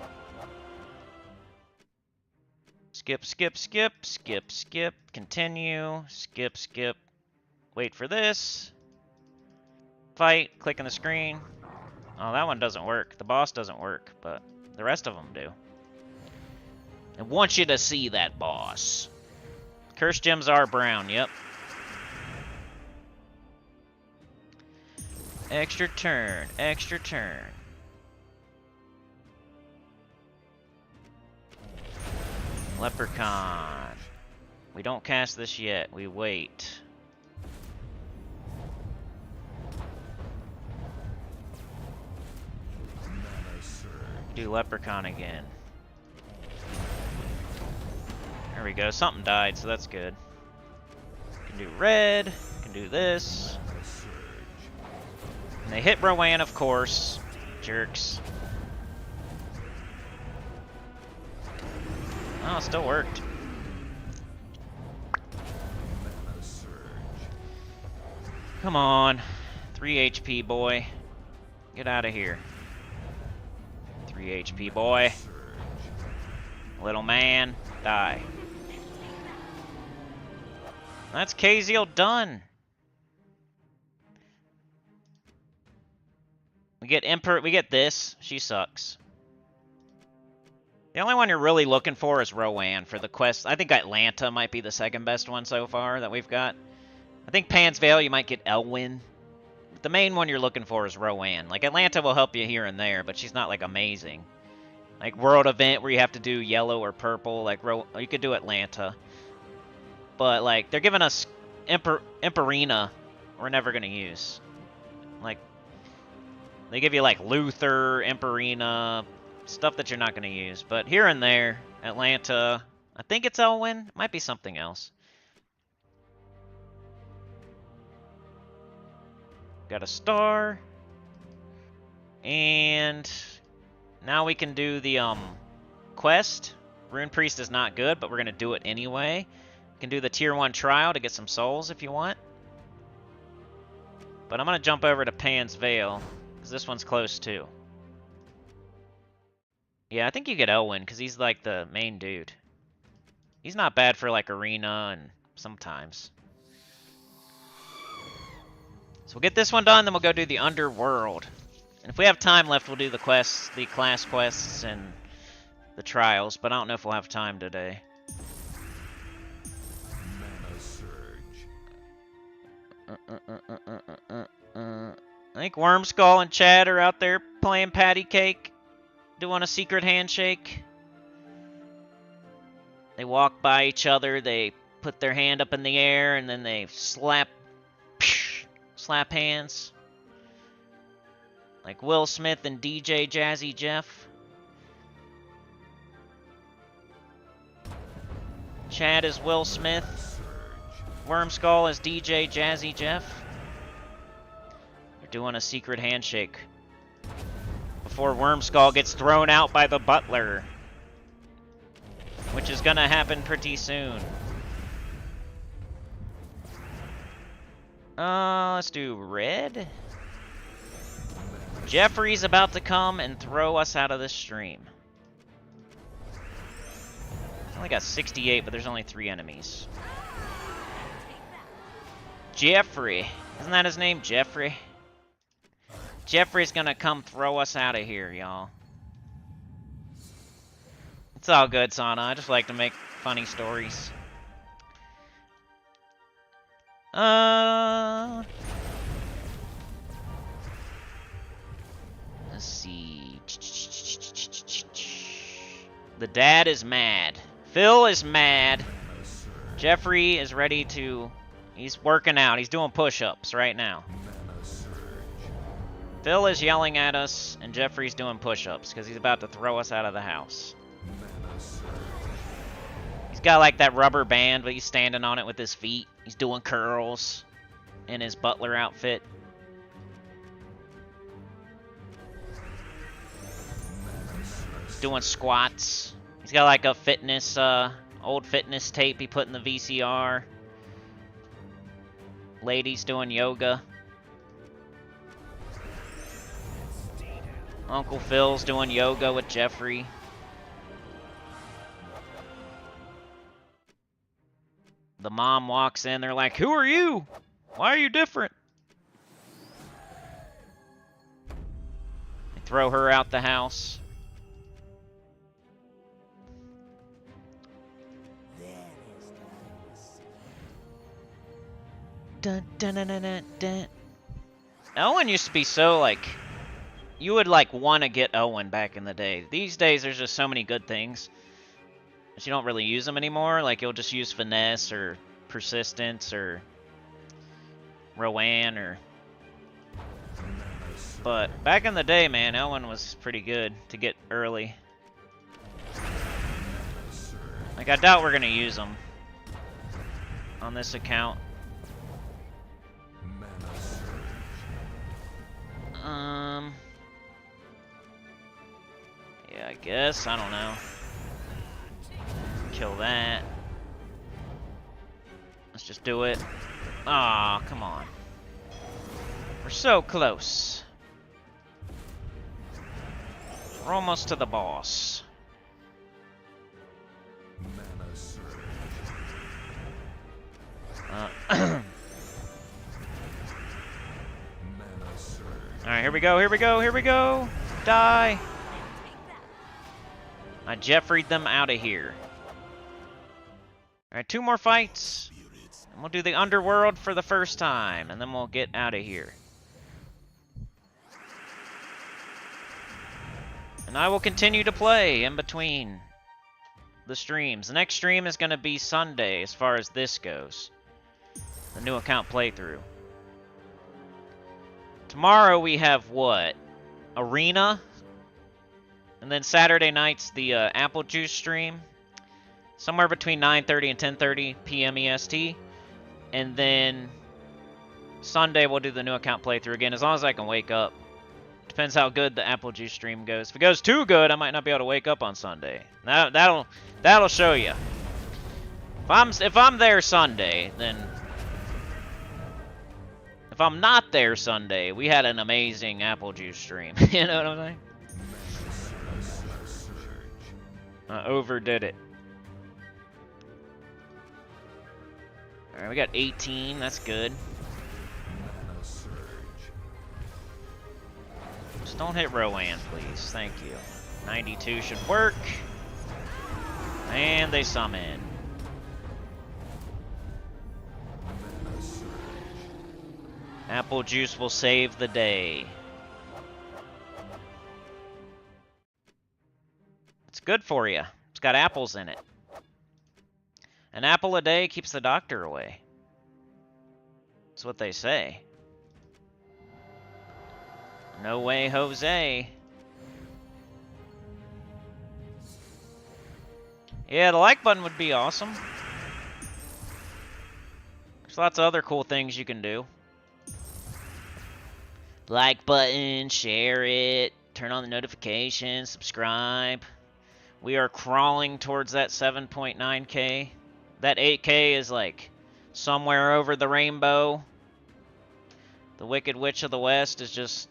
Skip, skip, skip, skip, skip, continue, skip, skip. Wait for this. Fight, click on the screen. Oh, that one doesn't work. The boss doesn't work, but the rest of them do. I want you to see that boss. Cursed gems are brown, yep. Extra turn, extra turn. Leprechaun. We don't cast this yet, we wait. Do Leprechaun again. There we go, something died, so that's good. Can do red, can do this. And they hit Rowan, of course. Jerks. Oh, it still worked. Come on. 3 HP, boy. Get out of here. 3 HP, boy. Little man, die. That's K-Zeal done. We get this. She sucks. The only one you're really looking for is Rowan for the quest. I think Atlanta might be the second best one so far that we've got. I think Pan's Vale, you might get Elwyn. But the main one you're looking for is Rowan. Like, Atlanta will help you here and there, but she's not, like, amazing. Like, World Event where you have to do yellow or purple. Like, you could do Atlanta. But, like, they're giving us Emperina we're never going to use. Like, they give you, like, Luther, Emperina, stuff that you're not going to use. But here and there, Atlanta, I think it's Elwyn. Might be something else. Got a star. And now we can do the quest. Rune Priest is not good, but we're going to do it anyway. We can do the tier 1 trial to get some souls if you want. But I'm going to jump over to Pan's Vale, because this one's close too. Yeah, I think you get Elwyn, because he's like the main dude. He's not bad for like arena and sometimes. So we'll get this one done, then we'll go do the Underworld. And if we have time left, we'll do the quests, the class quests, and the trials, but I don't know if we'll have time today. Mana surge. I think Wormskull and Chad are out there playing patty cake, doing a secret handshake. They walk by each other, they put their hand up in the air, and then they slap hands. Like Will Smith and DJ Jazzy Jeff. Chad is Will Smith. Wormskull is DJ Jazzy Jeff. They're doing a secret handshake before Wormskull gets thrown out by the butler, which is gonna happen pretty soon. Let's do red. Jeffrey's about to come and throw us out of the stream. I only got 68, but there's only 3 enemies. Jeffrey. Isn't that his name, Jeffrey? Jeffrey's gonna come throw us out of here, y'all. It's all good, Sana. I just like to make funny stories. Let's see. The dad is mad. Phil is mad. Jeffrey is ready to... He's working out. He's doing push-ups right now. Phil is yelling at us, and Jeffrey's doing push-ups because he's about to throw us out of the house. He's got like that rubber band, but he's standing on it with his feet. He's doing curls in his butler outfit. He's doing squats. He's got like a fitness, old fitness tape he put in the VCR. Ladies doing yoga. Uncle Phil's doing yoga with Jeffrey. The mom walks in, they're like, "Who are you? Why are you different?" They throw her out the house. Dun, dun, dun, dun, dun, dun. Owen used to be so, like... You would, like, want to get Owen back in the day. These days, there's just so many good things. But you don't really use them anymore. Like, you'll just use Finesse or Persistence or Rowan or... But back in the day, man, Owen was pretty good to get early. Like, I doubt we're going to use them on this account. Yeah, I guess. I don't know. Kill that. Let's just do it. Aw, come on. We're so close. We're almost to the boss. Alright, Alright, here we go, here we go, here we go! Die! I Jeffrey'd them out of here. Alright, 2 more fights. And we'll do the Underworld for the first time, and then we'll get out of here. And I will continue to play in between the streams. The next stream is going to be Sunday, as far as this goes. The new account playthrough. Tomorrow we have what? Arena? And then Saturday night's the Apple Juice stream. Somewhere between 9:30 and 10:30 p.m. EST. And then Sunday we'll do the new account playthrough again, as long as I can wake up. Depends how good the Apple Juice stream goes. If it goes too good, I might not be able to wake up on Sunday. That'll show you. If I'm there Sunday, then if I'm not there Sunday, we had an amazing Apple Juice stream. You know what I'm saying? I overdid it. Alright, we got 18. That's good. Just don't hit Rowan, please. Thank you. 92 should work. And they summon. Apple Juice will save the day. It's good for you. It's got apples in it. An apple a day keeps the doctor away. That's what they say. No way, Jose. Yeah, the like button would be awesome. There's lots of other cool things you can do. Like button, share it, turn on the notifications, subscribe. We are crawling towards that 7.9K. That 8K is like somewhere over the rainbow. The Wicked Witch of the West is just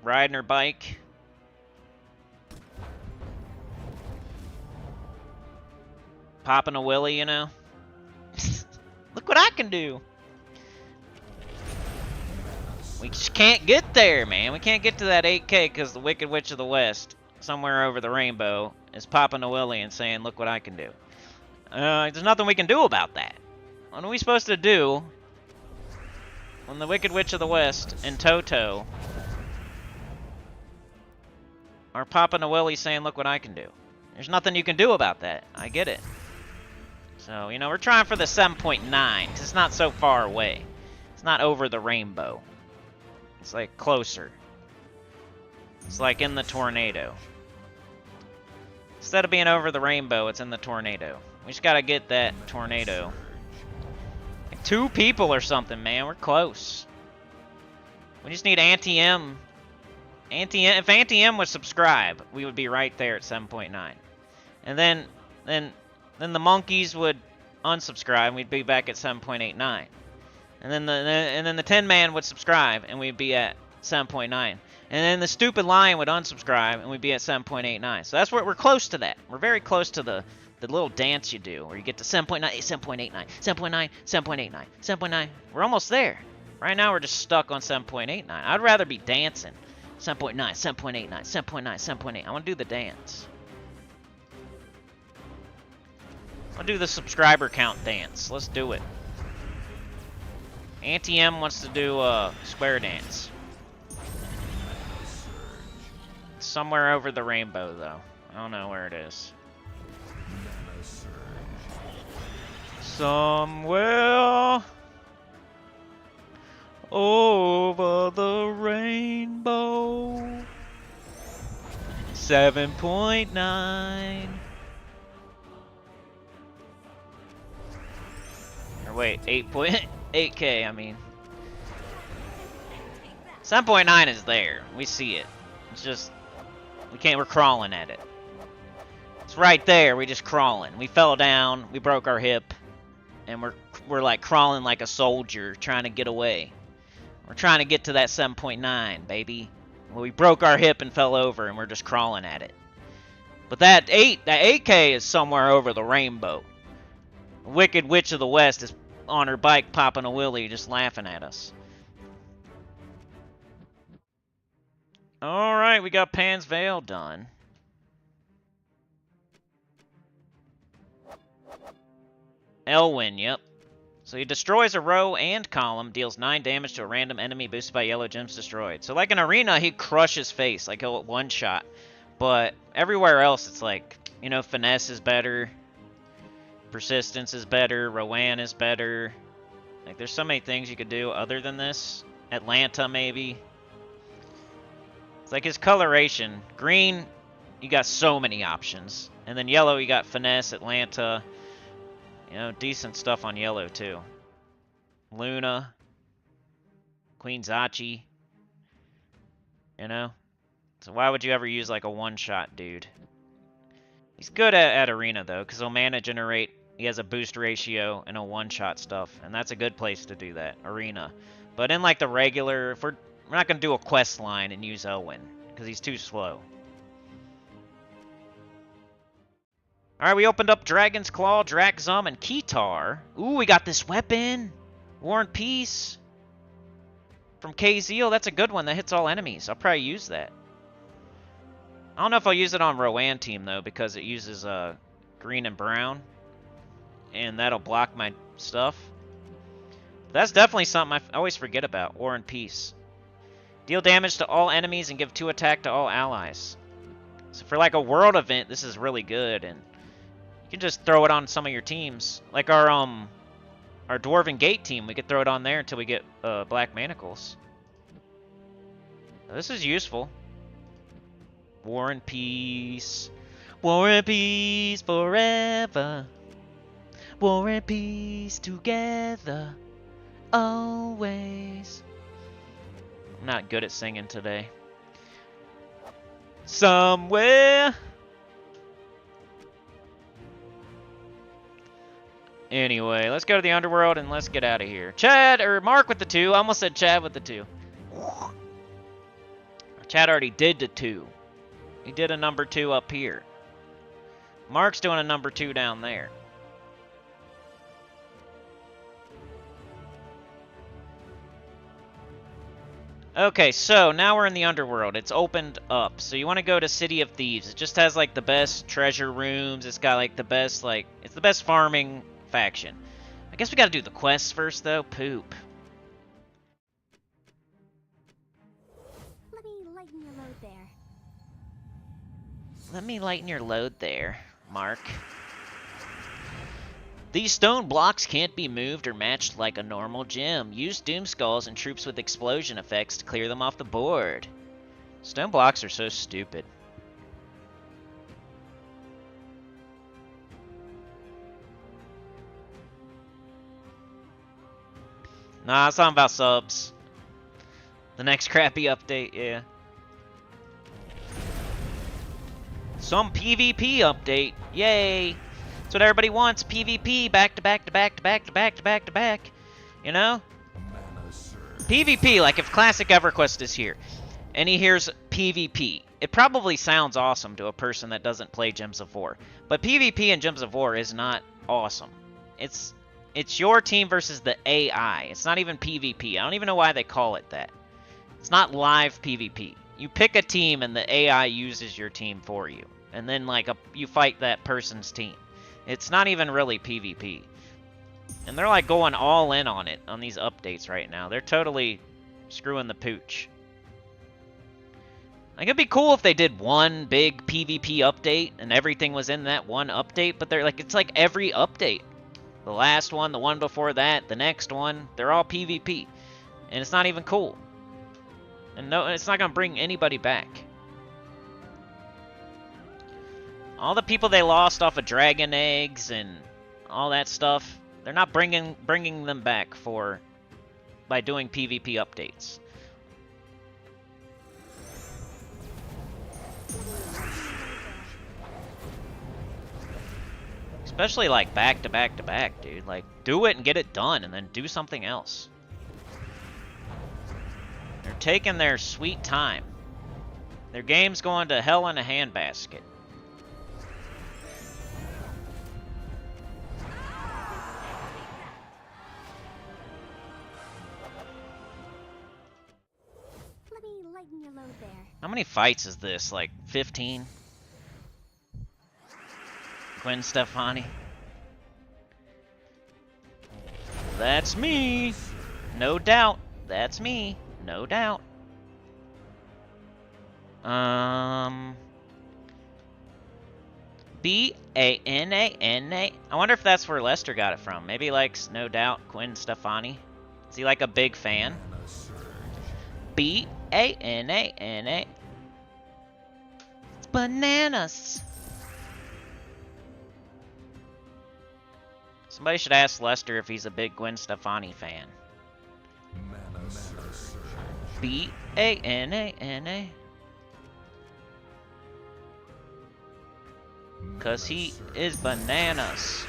riding her bike. Popping a willy, you know? Look what I can do! We just can't get there, man. We can't get to that 8K because the Wicked Witch of the West, somewhere over the rainbow, is popping a willy and saying, look what I can do. There's nothing we can do about that. What are we supposed to do when the Wicked Witch of the West and Toto are popping a willy saying, look what I can do? There's nothing you can do about that. I get it. So, you know, we're trying for the 7.9. It's not so far away. It's not over the rainbow. It's like closer. It's like in the tornado. Instead of being over the rainbow, it's in the tornado. We just gotta get that tornado. Like 2 people or something, man. We're close. We just need Anti-M. If Anti-M would subscribe, we would be right there at 7.9. And then the monkeys would unsubscribe, and we'd be back at 7.89. And then the 10 man would subscribe, and we'd be at 7.9. And then the stupid lion would unsubscribe, and we'd be at 7.89. So that's where we're close to that. We're very close to the little dance you do, where you get to 7.9, 7.89, 7.9, 7.89, 7.9. We're almost there. Right now, we're just stuck on 7.89. I'd rather be dancing. 7.9, 7.89, 7.9, 7.8. I want to do the dance. I'll do the subscriber count dance. Let's do it. Anti-M wants to do a square dance. It's somewhere over the rainbow, though. I don't know where it is. Somewhere over the rainbow. 7.9. Or wait, 8.8K, I mean. 7.9 is there. We see it. It's just, we're crawling at it. It's right there, we just crawling. We fell down, we broke our hip, and we're like crawling like a soldier trying to get away. We're trying to get to that 7.9, baby. Well, we broke our hip and fell over, and we're just crawling at it. But that 8K is somewhere over the rainbow. The Wicked Witch of the West is on her bike popping a willy just laughing at us. Alright, we got Pan's Veil done. Elwyn, yep. So he destroys a row and column, deals 9 damage to a random enemy boosted by yellow gems destroyed. So like in Arena, he crushes face, like he'll one-shot. But everywhere else, it's like, you know, Finesse is better, Persistence is better, Rowan is better. Like, there's so many things you could do other than this. Atlanta, maybe. It's like his coloration. Green, you got so many options. And then yellow, you got Finesse, Atlanta. You know, decent stuff on yellow, too. Luna. Queen Zachi. You know? So why would you ever use, like, a one-shot dude? He's good at Arena, though, because he'll mana generate. He has a boost ratio and a one-shot stuff, and that's a good place to do that, Arena. But in, like, the regular... We're not going to do a quest line and use Elwyn, because he's too slow. Alright, we opened up Dragon's Claw, Drakzum, and Kitar. Ooh, we got this weapon! War and Peace. From KZeal, that's a good one. That hits all enemies. I'll probably use that. I don't know if I'll use it on Rowan team, though, because it uses green and brown. And that'll block my stuff. But that's definitely something I always forget about. War and Peace. Deal damage to all enemies and give 2 attack to all allies. So for like a world event, this is really good. And you can just throw it on some of your teams. Like our Dwarven Gate team, we could throw it on there until we get Black Manacles. This is useful. War and Peace. War and Peace forever. War and Peace together. Always. I'm not good at singing today. Somewhere. Anyway, let's go to the Underworld and let's get out of here. Chad, or Mark with the 2. I almost said Chad with the 2. Chad already did the 2. He did a number 2 up here. Mark's doing a number 2 down there. Okay, so now we're in the Underworld. It's opened up. So you want to go to City of Thieves. It just has like the best treasure rooms. It's got like the best, like, it's the best farming faction. I guess we got to do the quests first, though. Poop. Let me lighten your load there. Let me lighten your load there, Mark. These stone blocks can't be moved or matched like a normal gem. Use Doom Skulls and troops with explosion effects to clear them off the board. Stone blocks are so stupid. Nah, it's not about subs. The next crappy update, yeah. Some PvP update. Yay! That's what everybody wants. PvP back to back to back to back to back to back to back. You know? PvP, like if Classic EverQuest is here and he hears PvP, it probably sounds awesome to a person that doesn't play Gems of War. But PvP in Gems of War is not awesome. It's your team versus the AI. It's not even PvP. I don't even know why they call it that. It's not live PvP. You pick a team and the AI uses your team for you. And then like you fight that person's team. It's not even really PvP. And they're like going all in on it on these updates right now. They're totally screwing the pooch. Like it'd be cool if they did one big PvP update and everything was in that one update, but they're like it's like every update. The last one, the one before that, the next one, they're all PvP. And it's not even cool. And no, it's not gonna bring anybody back. All the people they lost off of dragon eggs and all that stuff, they're not bringing them back by doing PvP updates. Especially like back to back to back, dude. Like do it and get it done and then do something else. They're taking their sweet time. Their game's going to hell in a handbasket. lighten your load there. How many fights is this? Like 15? Gwen Stefani. That's me. No doubt. That's me. No doubt. B-A-N-A-N-A. I wonder if that's where Lester got it from. Maybe he likes, no doubt, Gwen Stefani. Is he like a big fan? B-A-N-A-N-A. It's bananas. Somebody should ask Lester if he's a big Gwen Stefani fan. B-A-N-A-N-A. Cause he is bananas.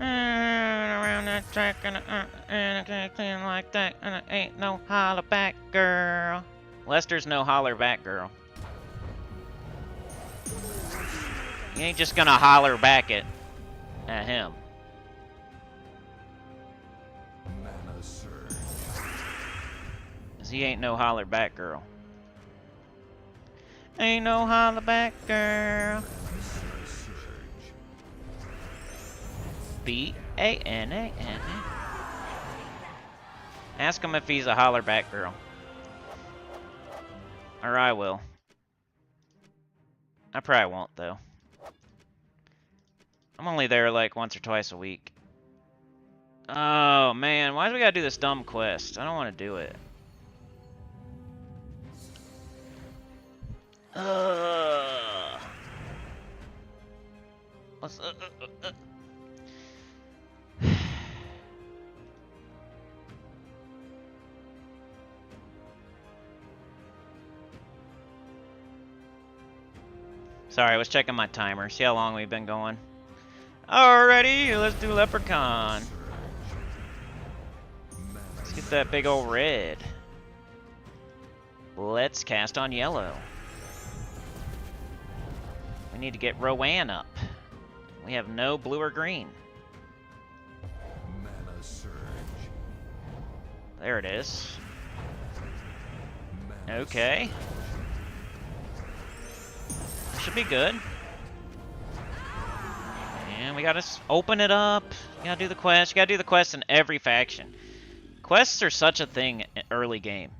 Around that track and anything like that, and it ain't no holler back girl. Lester's no holler back girl. You ain't just gonna holler back at him. Cause he ain't no holler back girl. Ain't no holler back girl. B-A-N-A-N-A. Ask him if he's a holler back girl. Or I will. I probably won't, though. I'm only there like once or twice a week. Oh, man. Why do we gotta do this dumb quest? I don't want to do it. What's Sorry, I was checking my timer. See how long we've been going. Alrighty, let's do Leprechaun. Let's get that big old red. Let's cast on yellow. We need to get Rowan up. We have no blue or green. Mana surge. There it is. Okay. Should be good. And we gotta open it up. You gotta do the quest. You gotta do the quest in every faction. Quests are such a thing early game.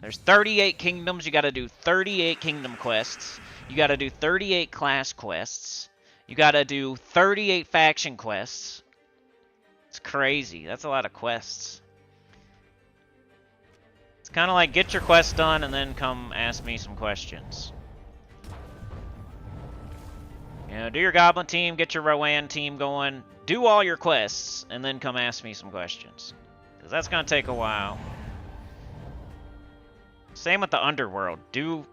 There's 38 kingdoms. You gotta do 38 kingdom quests. You gotta do 38 class quests. You gotta do 38 faction quests. It's crazy. That's a lot of quests. It's kind of like get your quest done and then come ask me some questions. You know, do your Goblin team, get your Rowan team going, do all your quests, and then come ask me some questions. Because that's going to take a while. Same with the Underworld. Do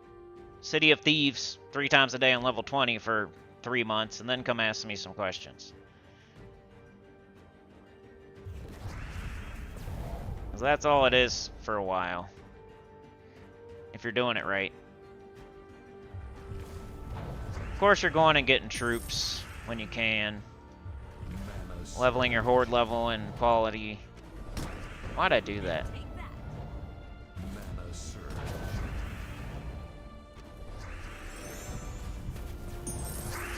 City of Thieves 3 times a day on level 20 for 3 months, and then come ask me some questions. Because that's all it is for a while. If you're doing it right. Of course, you're going and getting troops when you can. Leveling your horde level and quality. Why'd I do that?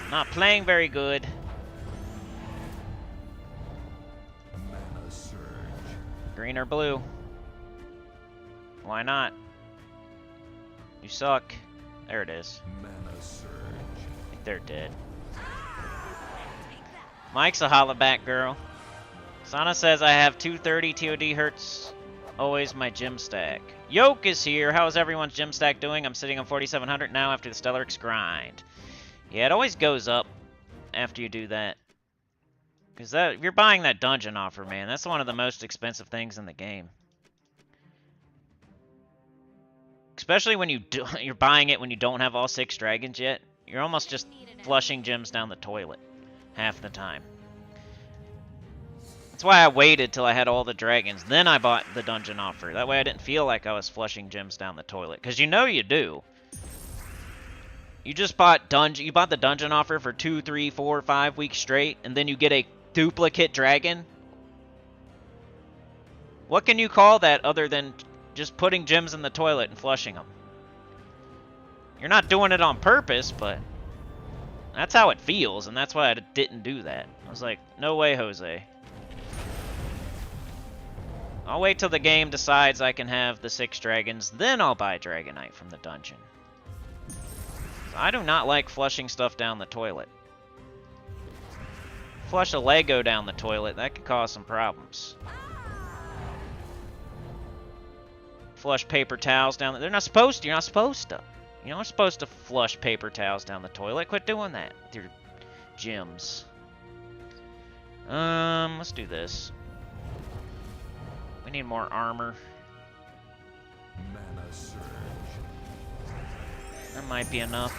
Not playing very good. Green or blue? Why not? You suck. There it is. I think they're dead. Mike's a hollaback girl. Sana says I have 230 TOD hertz. Always my gym stack. Yoke is here. How's everyone's gym stack doing? I'm sitting on 4,700 now after the Stellarix grind. Yeah, it always goes up after you do that. Because if you're buying that dungeon offer, man, that's one of the most expensive things in the game. Especially when you're buying it when you don't have all 6 dragons yet. You're almost just flushing gems down the toilet half the time. That's why I waited till I had all the dragons. Then I bought the dungeon offer. That way I didn't feel like I was flushing gems down the toilet. Because you know you do. You just bought you bought the dungeon offer for 2, 3, 4, 5 weeks straight, and then you get a duplicate dragon. What can you call that other than just putting gems in the toilet and flushing them? You're not doing it on purpose, but that's how it feels, and that's why I didn't do that. I was like, no way, Jose. I'll wait till the game decides I can have the 6 dragons, then I'll buy Dragonite from the dungeon. I do not like flushing stuff down the toilet. Flush a Lego down the toilet, that could cause some problems. Flush paper towels down the... They're not supposed to. You're not supposed to. You're not supposed to flush paper towels down the toilet. Quit doing that with your gems. Let's do this. We need more armor. Mana surge. That might be enough.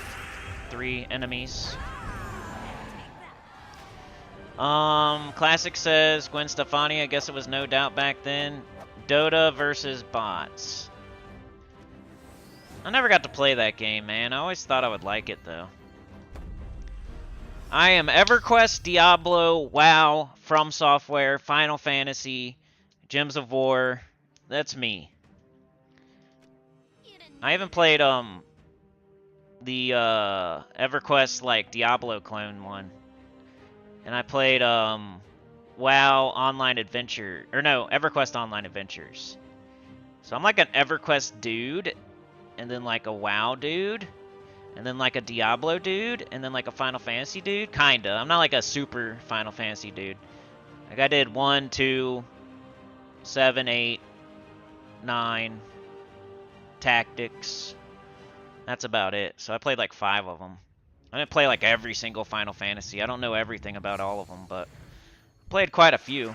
3 enemies. Classic says Gwen Stefani. I guess it was no doubt back then. Dota versus bots. I never got to play that game, man. I always thought I would like it, though. I am EverQuest, Diablo, WoW, From Software, Final Fantasy, Gems of War. That's me. I even played, the, EverQuest, like, Diablo clone one. And I played, WoW Online Adventure, or no, EverQuest Online Adventures. So I'm like an EverQuest dude, and then like a WoW dude, and then like a Diablo dude, and then like a Final Fantasy dude. Kinda. I'm not like a super Final Fantasy dude. Like I did 1, 2, 7, 8, 9, Tactics. That's about it. So I played like 5 of them. I didn't play like every single Final Fantasy. I don't know everything about all of them, but played quite a few.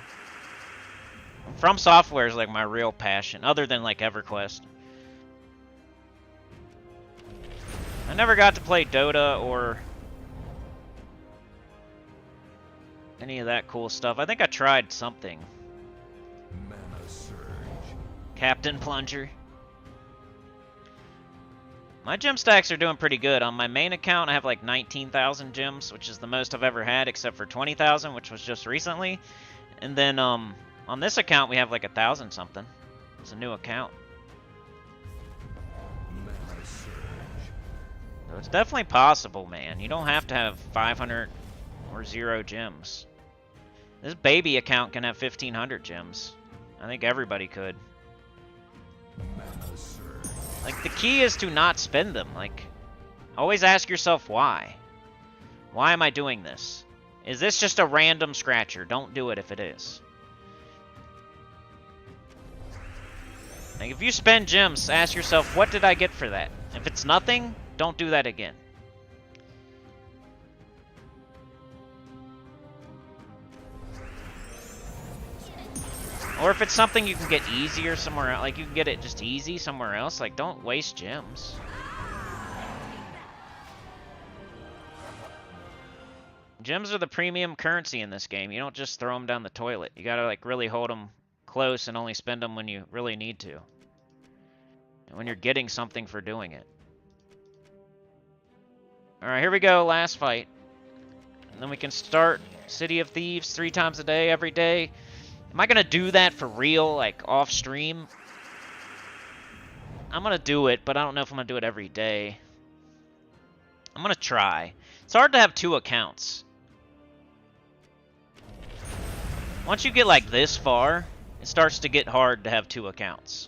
From Software is like my real passion, other than like EverQuest. I never got to play Dota or any of that cool stuff. I think I tried something. Mana surge. Captain Plunger. My gem stacks are doing pretty good. On my main account, I have like 19,000 gems, which is the most I've ever had, except for 20,000, which was just recently. And then on this account, we have like 1,000 something. It's a new account. Mana surge. So it's definitely possible, man. You don't have to have 500 or 0 gems. This baby account can have 1,500 gems. I think everybody could. Mana surge. Like, the key is to not spend them. Like, always ask yourself why. Why am I doing this? Is this just a random scratcher? Don't do it if it is. Like, if you spend gems, ask yourself, what did I get for that? If it's nothing, don't do that again. Or if it's something you can get easier somewhere else, like you can get it just easy somewhere else, like don't waste gems. Gems are the premium currency in this game. You don't just throw them down the toilet. You gotta like really hold them close and only spend them when you really need to. And when you're getting something for doing it. Alright, here we go, last fight. And then we can start City of Thieves 3 times a day, every day. Am I gonna do that for real, like off stream? I'm gonna do it, but I don't know if I'm gonna do it every day. I'm gonna try. It's hard to have 2 accounts. Once you get like this far, it starts to get hard to have 2 accounts.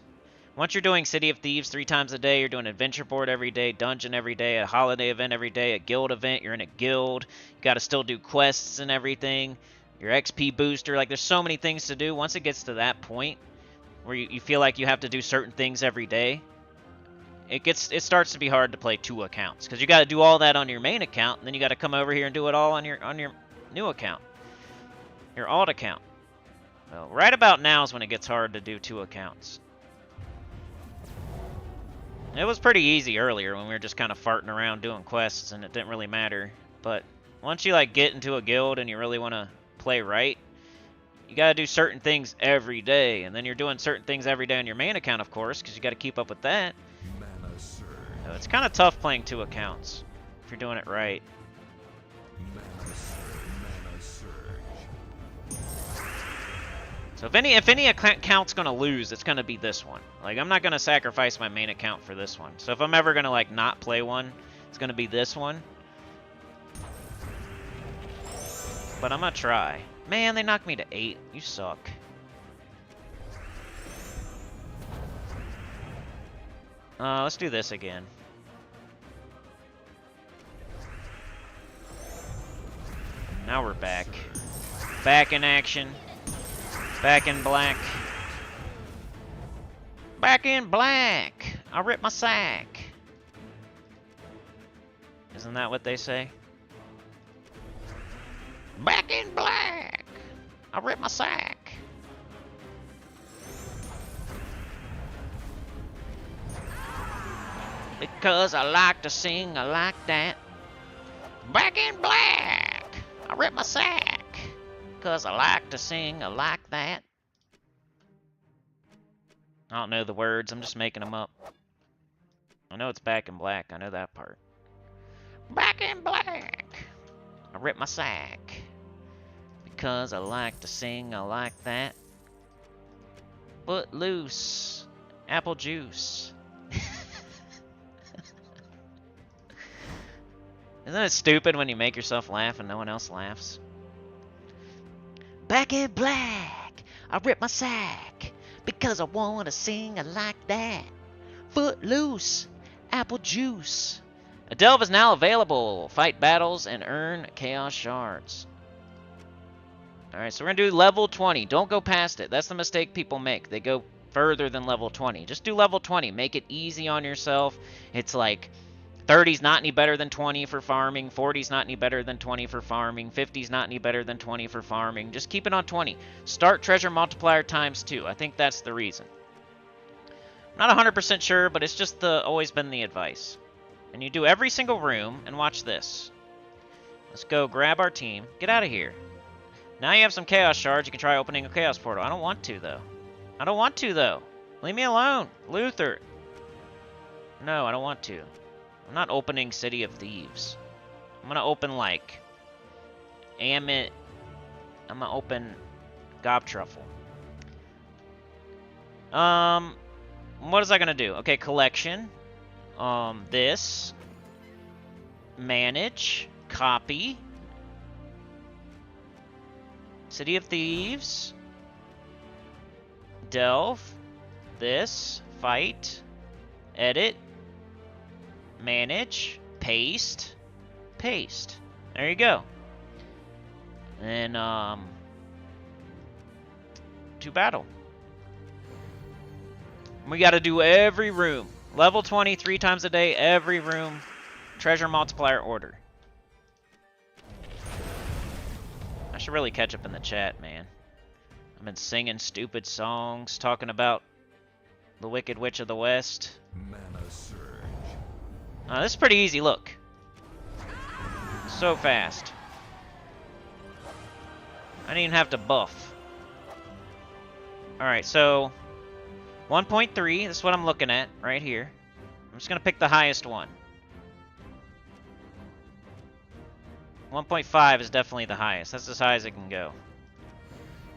Once you're doing City of Thieves 3 times a day, you're doing Adventure Board every day, Dungeon every day, a holiday event every day, a guild event, you're in a guild, you gotta still do quests and everything. Your XP booster, like there's so many things to do. Once it gets to that point where you feel like you have to do certain things every day, it starts to be hard to play 2 accounts because you got to do all that on your main account, and then you got to come over here and do it all on your new account, your alt account. Well, right about now is when it gets hard to do 2 accounts. It was pretty easy earlier when we were just kind of farting around doing quests and it didn't really matter. But once you like get into a guild and you really want to play right, you got to do certain things every day, and then you're doing certain things every day on your main account, of course, because you got to keep up with that. Mana surge. So it's kind of tough playing 2 accounts if you're doing it right. Mana surge. Mana surge. So if any account's gonna lose, it's gonna be this one. Like, I'm not gonna sacrifice my main account for this one. So if I'm ever gonna like not play one, it's gonna be this one. But I'm gonna try. Man, they knocked me to 8. You suck. Let's do this again. Now we're back. Back in action. Back in black. Back in black. I ripped my sack. Isn't that what they say? Back in black. I ripped my sack. Because I like to sing, I like that. Back in black. I ripped my sack. Because I like to sing, I like that. I don't know the words, I'm just making them up. I know it's back in black, I know that part. Back in black. I ripped my sack. Because I like to sing, I like that. Foot loose. Apple juice. Isn't it stupid when you make yourself laugh and no one else laughs? Back in black, I rip my sack. Because I wanna sing, I like that. Foot loose, apple juice. A delve is now available. Fight battles and earn chaos shards. Alright, so we're gonna do level 20. Don't go past it. That's the mistake people make. They go further than level 20. Just do level 20. Make it easy on yourself. It's like 30's not any better than 20 for farming. 40's not any better than 20 for farming. 50's not any better than 20 for farming. Just keep it on 20. Start treasure multiplier times 2. I think that's the reason. I'm not 100% sure, but it's just always been the advice. And you do every single room, and watch this. Let's go grab our team. Get out of here. Now you have some chaos shards. You can try opening a chaos portal. I don't want to, though. I don't want to, though. Leave me alone. Luther. No, I don't want to. I'm not opening City of Thieves. I'm gonna open, like, Amit. I'm gonna open Gobtruffle. What is I gonna do? Okay, collection. This. Manage. Copy. City of Thieves. Delve. This. Fight. Edit. Manage, paste, paste. There you go. And to battle. We got to do every room. Level 20, 3 times a day, every room. Treasure multiplier order. I should really catch up in the chat, man. I've been singing stupid songs, talking about the Wicked Witch of the West. Mana surge. This is pretty easy, look. So fast. I didn't even have to buff. Alright, so 1.3, this is what I'm looking at right here. I'm just going to pick the highest one. 1.5 is definitely the highest. That's as high as it can go.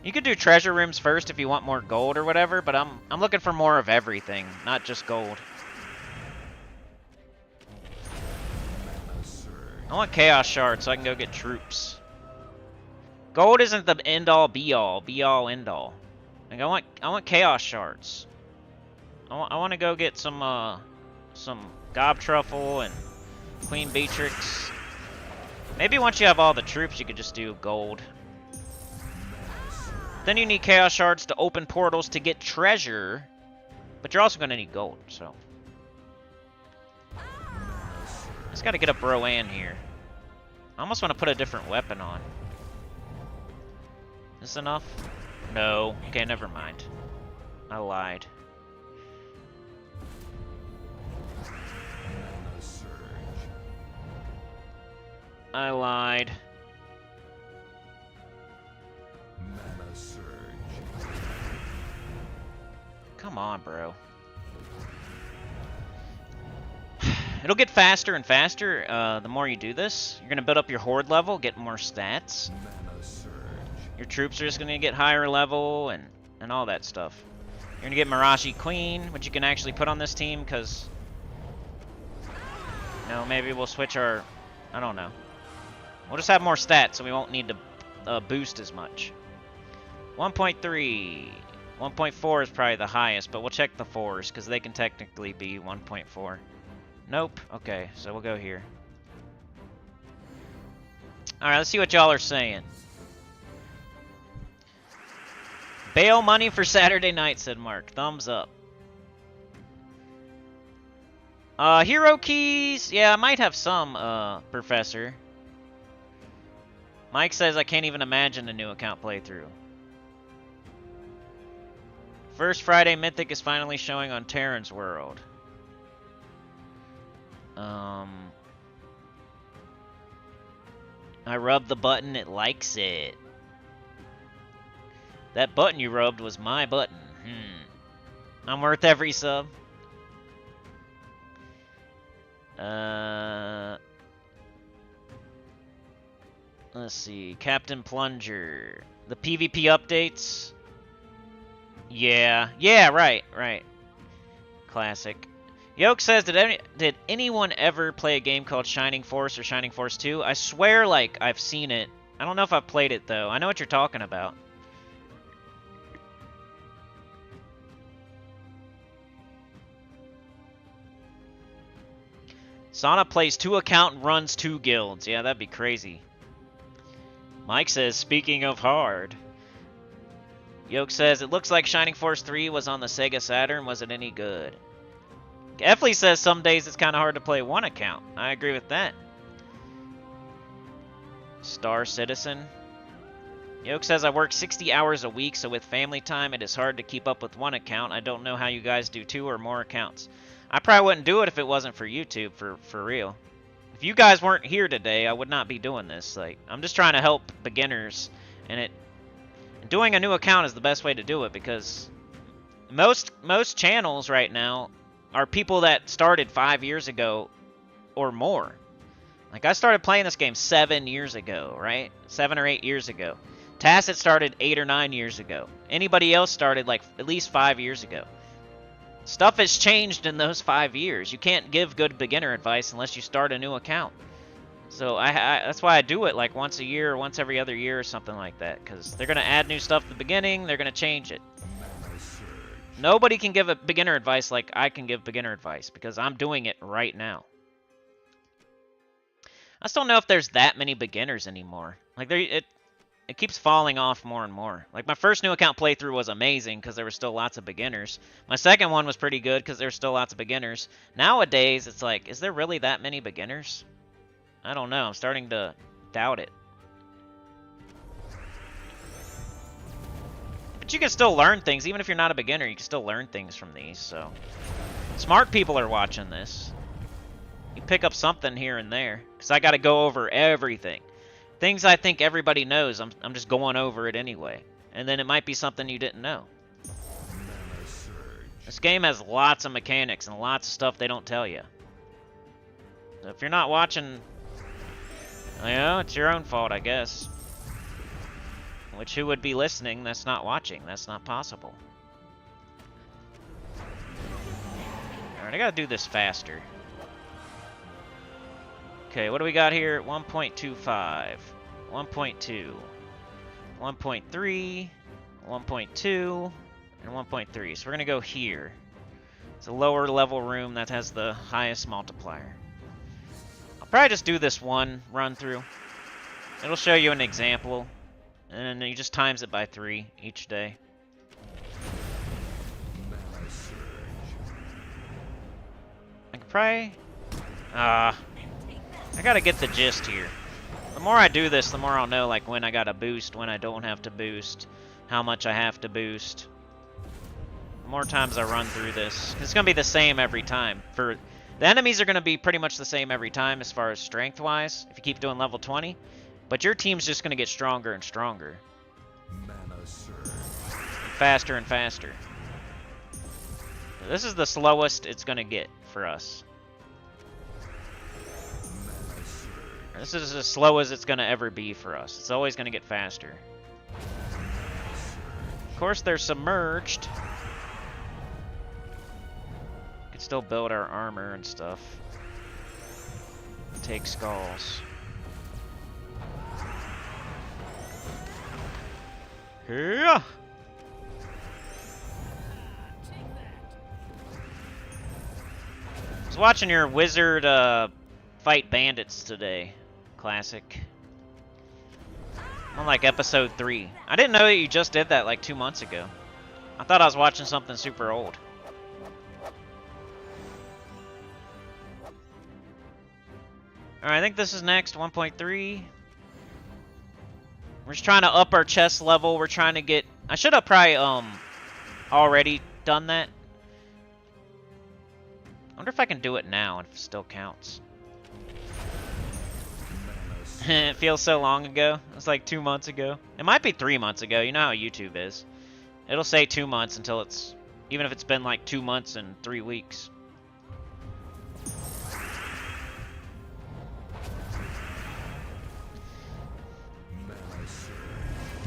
You could do treasure rooms first if you want more gold or whatever, but I'm looking for more of everything, not just gold. I want chaos shards so I can go get troops. Gold isn't the end-all, be-all, end-all. Like I want chaos shards. I want to go get some Gobtruffle and Queen Beatrix. Maybe once you have all the troops, you could just do gold. Then you need chaos shards to open portals to get treasure, but you're also going to need gold, so. Just got to get up Rowan here. I almost want to put a different weapon on. Is this enough? No. Okay, never mind. I lied. I lied. Mana surge. Come on, bro. It'll get faster and faster the more you do this. You're going to build up your horde level, get more stats. Mana surge. Your troops are just gonna get higher level and all that stuff. You're gonna get Mirashi Queen, which you can actually put on this team, because maybe we'll switch our, I don't know. We'll just have more stats, so we won't need to boost as much. 1.3. 1.4 is probably the highest, but we'll check the 4s, because they can technically be 1.4. Nope. Okay, so we'll go here. Alright, let's see what y'all are saying. Bail money for Saturday night, said Mark. Thumbs up. Hero keys. Yeah, I might have some, Professor. Mike says I can't even imagine a new account playthrough. First Friday Mythic is finally showing on Terran's World. I rubbed the button, it likes it. That button you rubbed was my button. I'm worth every sub. Let's see. Captain Plunger. The PvP updates. Yeah, right. Classic. Yoke says, did anyone ever play a game called Shining Force or Shining Force 2? I swear, like, I've seen it. I don't know if I've played it, though. I know what you're talking about. Sana plays 2 account and runs 2 guilds. Yeah, that'd be crazy. Mike says, speaking of hard. Yoke says, it looks like Shining Force 3 was on the Sega Saturn. Was it any good? Effley says some days it's kind of hard to play 1 account. I agree with that. Star Citizen. Yoke says, I work 60 hours a week, so with family time, it is hard to keep up with 1 account. I don't know how you guys do 2 or more accounts. I probably wouldn't do it if it wasn't for YouTube, for real. If you guys weren't here today, I would not be doing this. Like, I'm just trying to help beginners, and doing a new account is the best way to do it, because most channels right now are people that started 5 years ago or more. Like, I started playing this game 7 years ago, right? 7 or 8 years ago. Tacit started 8 or 9 years ago. Anybody else started, like, at least 5 years ago. Stuff has changed in those 5 years. You can't give good beginner advice unless you start a new account. So that's why I do it, like, once a year or once every other year or something like that. Because they're going to add new stuff at the beginning. They're going to change it. Nobody can give a beginner advice like I can give beginner advice, because I'm doing it right now. I just don't know if there's that many beginners anymore. Like, it keeps falling off more and more. Like, my first new account playthrough was amazing because there were still lots of beginners. My second one was pretty good because there were still lots of beginners. Nowadays, it's like, is there really that many beginners? I don't know. I'm starting to doubt it. But you can still learn things. Even if you're not a beginner, you can still learn things from these, so. Smart people are watching this. You pick up something here and there. Because I got to go over everything. Things I think everybody knows, I'm just going over it anyway. And then it might be something you didn't know. This game has lots of mechanics and lots of stuff they don't tell you. So if you're not watching, you know, it's your own fault, I guess. Which, who would be listening that's not watching? That's not possible. Alright, I gotta do this faster. Okay, what do we got here? 1.25, 1.2, 1.3, 1.2, and 1.3. So we're going to go here. It's a lower level room that has the highest multiplier. I'll probably just do this one run through. It'll show you an example, and then you just times it by 3 each day. I could probably... I gotta get the gist here. The more I do this, the more I'll know, like, when I gotta boost, when I don't have to boost, how much I have to boost. The more times I run through this, it's gonna be the same every time. The enemies are gonna be pretty much the same every time as far as strength-wise, if you keep doing level 20. But your team's just gonna get stronger and stronger. Faster and faster. This is the slowest it's gonna get for us. This is as slow as it's going to ever be for us. It's always going to get faster. course, they're submerged. Could still build our armor and stuff. Take skulls. Yeah. I was watching your wizard fight bandits today. Classic. I'm on like episode 3. I didn't know that you just did that like 2 months ago. I thought I was watching something super old. Alright, I think this is next, 1.3. We're just trying to up our chest level. We're trying to get... I should have probably already done that. I wonder if I can do it now and if it still counts. It feels so long ago. It was like 2 months ago. It might be 3 months ago. You know how YouTube is. It'll say 2 months until it's... Even if it's been like 2 months and 3 weeks.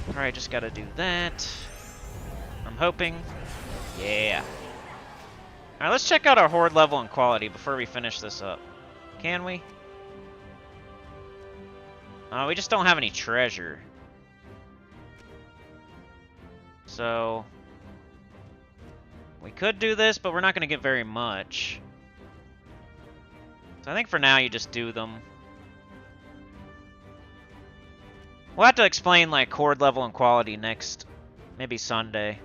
Alright, just gotta do that. I'm hoping. Yeah. Alright, let's check out our horde level and quality before we finish this up. Can we? We just don't have any treasure. So... we could do this, but we're not gonna get very much. So I think for now you just do them. We'll have to explain like horde level and quality next, maybe Sunday.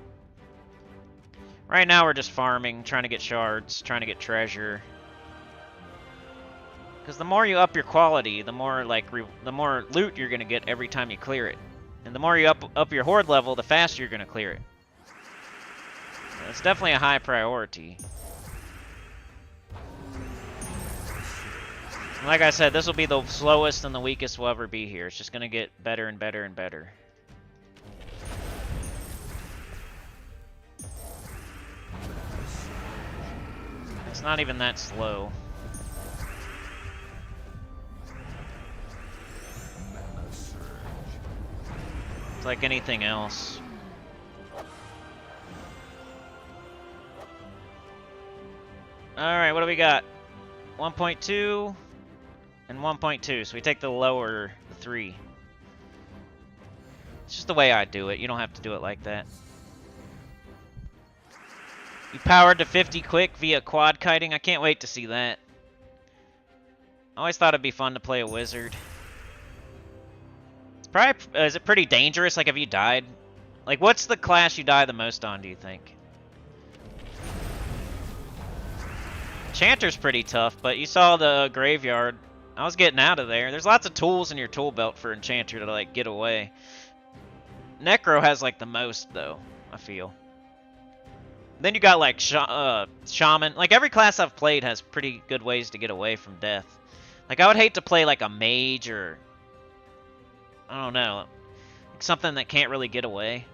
Right now we're just farming, trying to get shards, trying to get treasure. Because the more you up your quality, the more the more loot you're gonna get every time you clear it, and the more you up your horde level, the faster you're gonna clear it. So it's definitely a high priority. Like I said, this will be the slowest and the weakest we'll ever be here. It's just gonna get better and better and better. It's not even that slow. It's like anything else. Alright, what do we got? 1.2 and 1.2, so we take the lower, the 3. It's just the way I do it. You don't have to do it like that. You powered to 50 quick via quad kiting. I can't wait to see that. I always thought it'd be fun to play a wizard. It's probably, is it pretty dangerous? Like, have you died? Like, what's the class you die the most on, do you think? Enchanter's pretty tough, but you saw the graveyard. I was getting out of there. There's lots of tools in your tool belt for Enchanter to, like, get away. Necro has, like, the most, though, I feel. Then you got, like, Shaman. Like, every class I've played has pretty good ways to get away from death. Like, I would hate to play, like, a mage or... I don't know. Like something that can't really get away.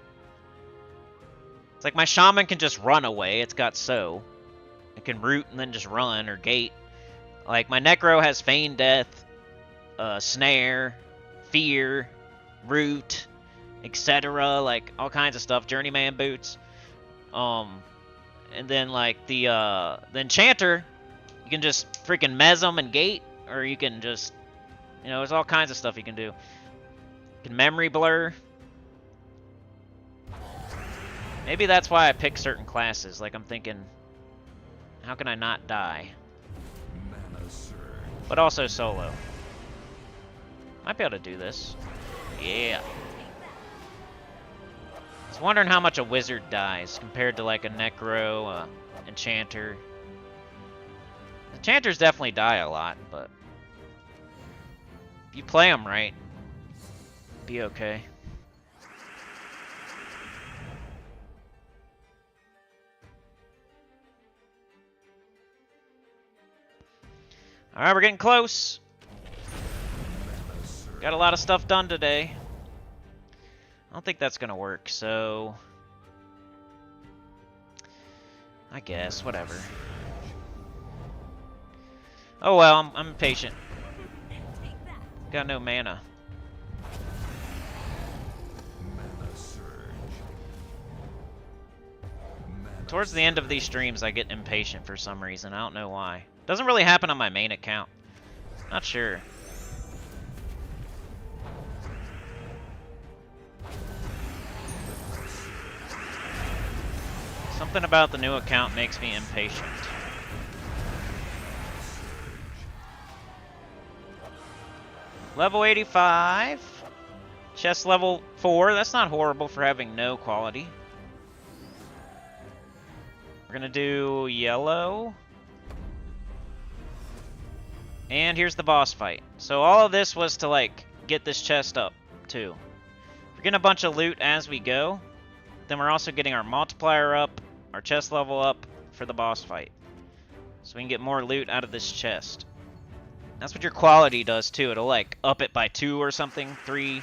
It's like my Shaman can just run away. It's got so. It can root and then just run or gate. Like, my Necro has Feign Death, Snare, Fear, Root, etc. Like, all kinds of stuff. Journeyman Boots. And then, like, the Enchanter, you can just freaking Mesm and gate. Or you can just, you know, there's all kinds of stuff you can do. You can Memory Blur. Maybe that's why I pick certain classes. Like, I'm thinking, how can I not die? But also solo. Might be able to do this. Yeah. I was wondering how much a wizard dies compared to like a Necro, Enchanter. Enchanters definitely die a lot, but if you play them right, be okay. Alright, we're getting close. Got a lot of stuff done today. I don't think that's gonna work, so... I guess, whatever. Oh well, I'm impatient. Got no mana. Towards the end of these streams, I get impatient for some reason. I don't know why. Doesn't really happen on my main account. Not sure. Something about the new account makes me impatient. Level 85. Chest level 4. That's not horrible for having no quality. We're gonna do yellow. And here's the boss fight. So all of this was to, like, get this chest up, too. We're getting a bunch of loot as we go. Then we're also getting our multiplier up, our chest level up for the boss fight. So we can get more loot out of this chest. That's what your quality does, too. It'll, like, up it by 2 or something, 3.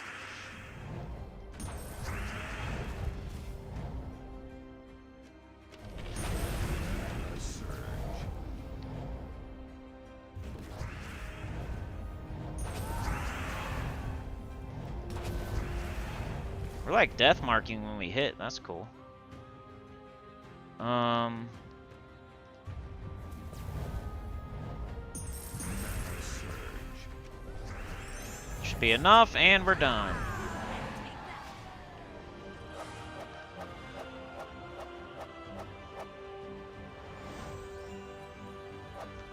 We're like death marking when we hit. That's cool. Should be enough, and we're done.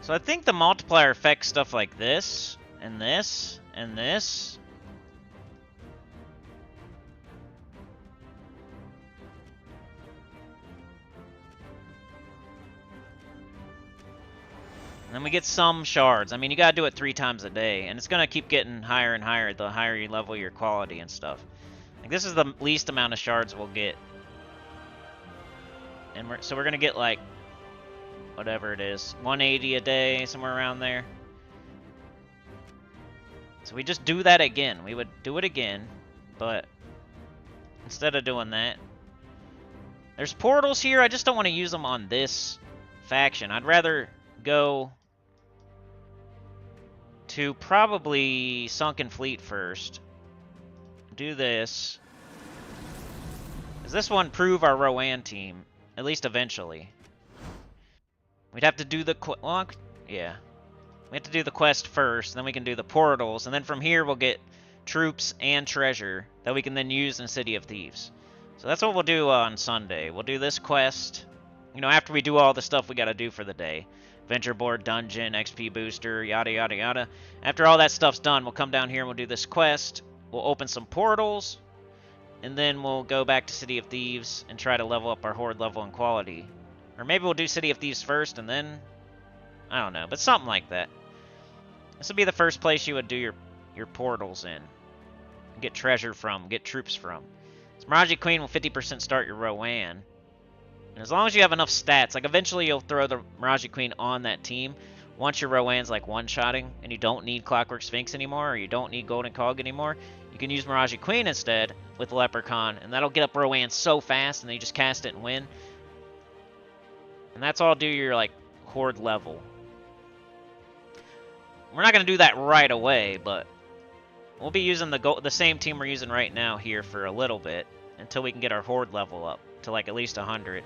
So I think the multiplier affects stuff like this, and this, and this. And then we get some shards. I mean, you gotta do it 3 times a day, and it's gonna keep getting higher and higher the higher you level your quality and stuff. Like, this is the least amount of shards we'll get. And so we're gonna get, like, whatever it is, 180 a day, somewhere around there. So we just do that again. We would do it again, but instead of doing that, there's portals here. I just don't want to use them on this faction. I'd rather go to probably Sunken Fleet first. Do this. Does this one prove our Rowan team? At least eventually. We'd have to do the yeah. We have to do the quest first, then we can do the portals, and then from here we'll get troops and treasure that we can then use in City of Thieves. So that's what we'll do on Sunday. We'll do this quest, you know, after we do all the stuff we gotta do for the day. Venture board, dungeon, XP booster, yada yada yada. After all that stuff's done, we'll come down here and we'll do this quest. We'll open some portals, and then we'll go back to City of Thieves and try to level up our horde level and quality. Or maybe we'll do City of Thieves first and then, I don't know, but something like that. This would be the first place you would do your portals in. Get treasure from, get troops from. So Miraji Queen will 50% start your Rowan. And as long as you have enough stats, like eventually you'll throw the Miraji Queen on that team once your Rowan's like one-shotting and you don't need Clockwork Sphinx anymore or you don't need Golden Cog anymore, you can use Miraji Queen instead with Leprechaun, and that'll get up Rowan so fast and then you just cast it and win. And that's all do your like horde level. We're not going to do that right away, but we'll be using the same team we're using right now here for a little bit until we can get our horde level up to like at least 100.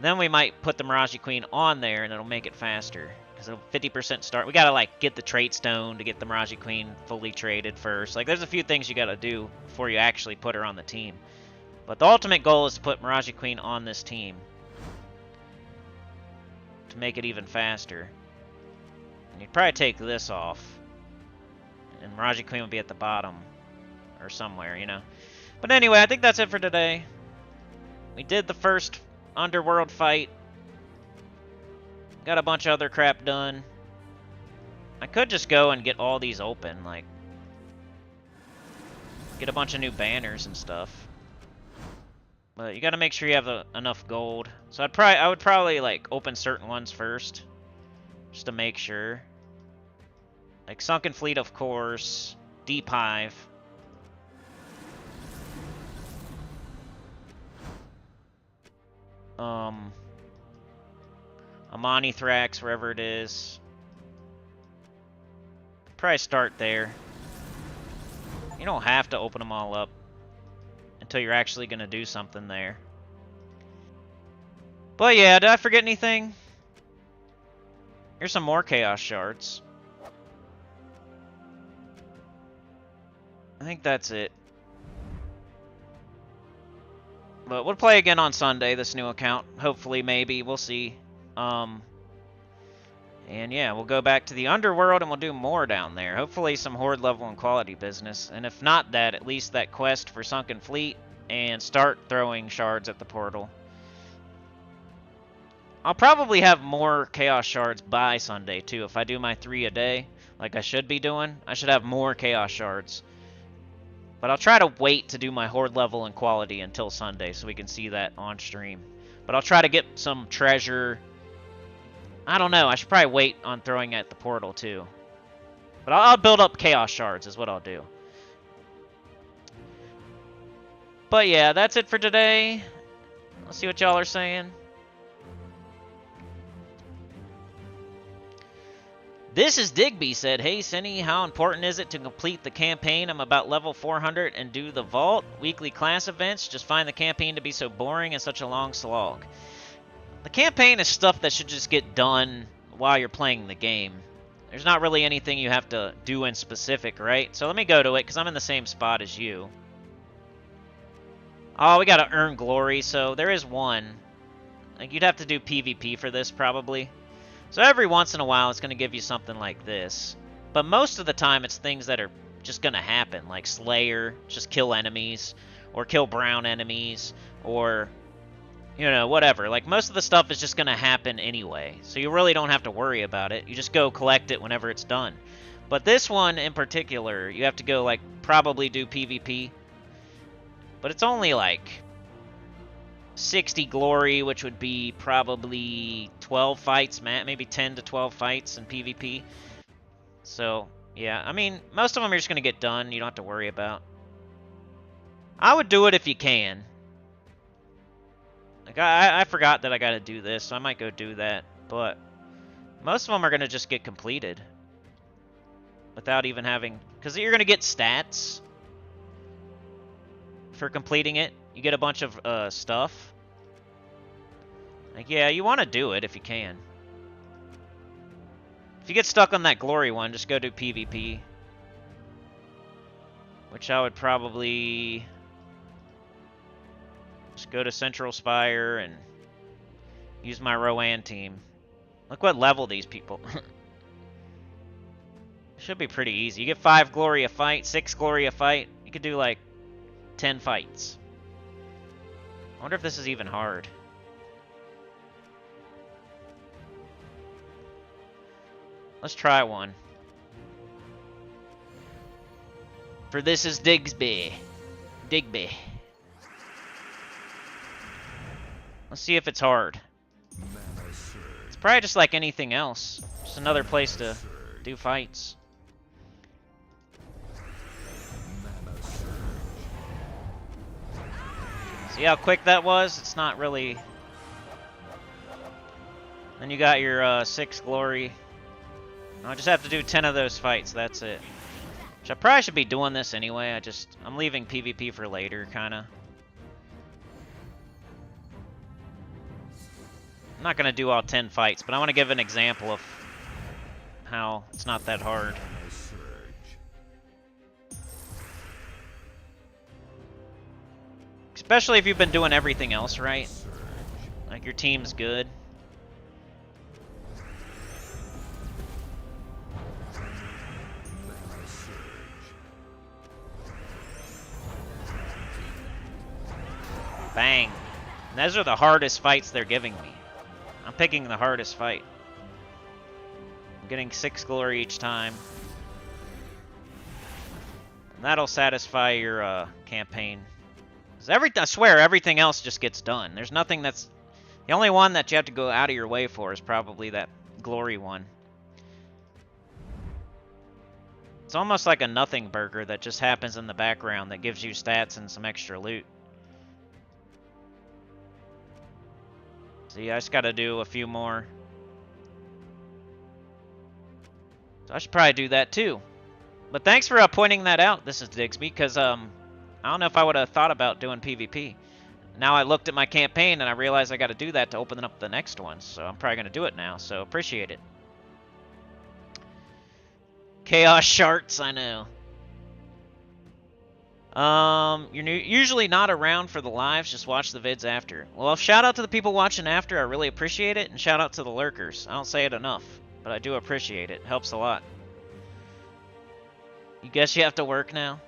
Then we might put the Miraji Queen on there and it'll make it faster. Because it'll 50% start. We gotta like get the trait stone to get the Miraji Queen fully traded first. Like there's a few things you gotta do before you actually put her on the team. But the ultimate goal is to put Miraji Queen on this team. To make it even faster. And you'd probably take this off. And Miraji Queen would be at the bottom. Or somewhere, you know. But anyway, I think that's it for today. We did the first Underworld fight. Got a bunch of other crap done. I could just go and get all these open, like get a bunch of new banners and stuff. But you got to make sure you have enough gold. So I would probably like open certain ones first, just to make sure. Like Sunken Fleet, of course. Deep Hive. Amani Thrax, wherever it is. Probably start there. You don't have to open them all up until you're actually going to do something there. But yeah, did I forget anything? Here's some more Chaos Shards. I think that's it. But we'll play again on Sunday, this new account. Hopefully, maybe. We'll see. And yeah, we'll go back to the Underworld and we'll do more down there. Hopefully some Horde level and quality business. And if not that, at least that quest for Sunken Fleet and start throwing shards at the portal. I'll probably have more Chaos Shards by Sunday, too. If I do my 3 a day, like I should be doing, I should have more Chaos Shards. But I'll try to wait to do my Horde level and quality until Sunday so we can see that on stream. But I'll try to get some treasure. I don't know. I should probably wait on throwing at the portal, too. But I'll build up Chaos Shards is what I'll do. But yeah, that's it for today. Let's see what y'all are saying. This is Digby said, "Hey Cinny, how important is it to complete the campaign? I'm about level 400 and do the vault. Weekly class events. Just find the campaign to be so boring and such a long slog." The campaign is stuff that should just get done while you're playing the game. There's not really anything you have to do in specific, right? So let me go to it, because I'm in the same spot as you. Oh, we gotta earn glory, so there is one. Like, you'd have to do PvP for this, probably. So every once in a while, it's going to give you something like this. But most of the time, it's things that are just going to happen. Like Slayer, just kill enemies. Or kill brown enemies. Or, you know, whatever. Like, most of the stuff is just going to happen anyway. So you really don't have to worry about it. You just go collect it whenever it's done. But this one in particular, you have to go, like, probably do PvP. But it's only, like 60 glory, which would be probably 12 fights, maybe 10 to 12 fights in PvP. So, yeah, I mean, most of them are just going to get done. You don't have to worry about. I would do it if you can. Like, I forgot that I got to do this, so I might go do that. But most of them are going to just get completed without even having... Because you're going to get stats for completing it. You get a bunch of stuff. Like, yeah, you want to do it if you can. If you get stuck on that glory one, just go do PvP. Which I would probably just go to Central Spire and use my Rowan team. Look what level these people. Should be pretty easy. You get 5 glory a fight, 6 glory a fight. You could do like 10 fights. I wonder if this is even hard. Let's try one. For this is Digby. Digby. Let's see if it's hard. It's probably just like anything else. Just another place to do fights. See how quick that was? It's not really... Then you got your 6 glory. I just have to do 10 of those fights, that's it. Which I probably should be doing this anyway, I'm leaving PvP for later, kinda. I'm not gonna do all 10 fights, but I want to give an example of how it's not that hard. Especially if you've been doing everything else right. Like your team's good. Bang. And those are the hardest fights they're giving me. I'm picking the hardest fight. I'm getting 6 glory each time. And that'll satisfy your campaign. I swear, everything else just gets done. There's nothing that's... The only one that you have to go out of your way for is probably that glory one. It's almost like a nothing burger that just happens in the background that gives you stats and some extra loot. See, I just gotta do a few more. So I should probably do that too. But thanks for pointing that out, this is Digsby, because I don't know if I would have thought about doing PvP. now I looked at my campaign and I realized I got to do that to open up the next one. So I'm probably going to do it now. So appreciate it. Chaos Sharts, I know. You're usually not around for the lives, just watch the vids after. Well, shout out to the people watching after, I really appreciate it, and shout out to the lurkers. I don't say it enough, but I do appreciate it. Helps a lot. You guess you have to work now?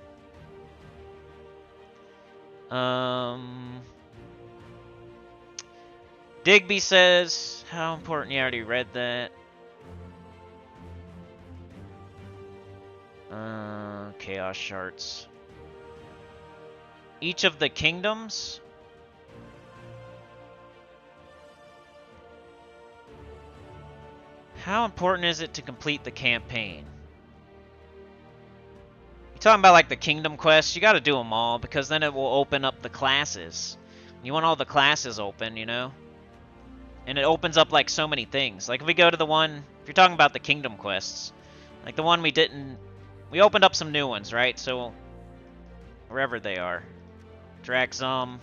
Digby says, how important, you already read that. Chaos Sharts. Each of the kingdoms? How important is it to complete the campaign? You're talking about like the kingdom quests? You gotta do them all because then it will open up the classes. You want all the classes open, you know? And it opens up like so many things. Like if we go to the one, if you're talking about the kingdom quests, like the one we didn't, we opened up some new ones, right? So wherever they are. Draxum.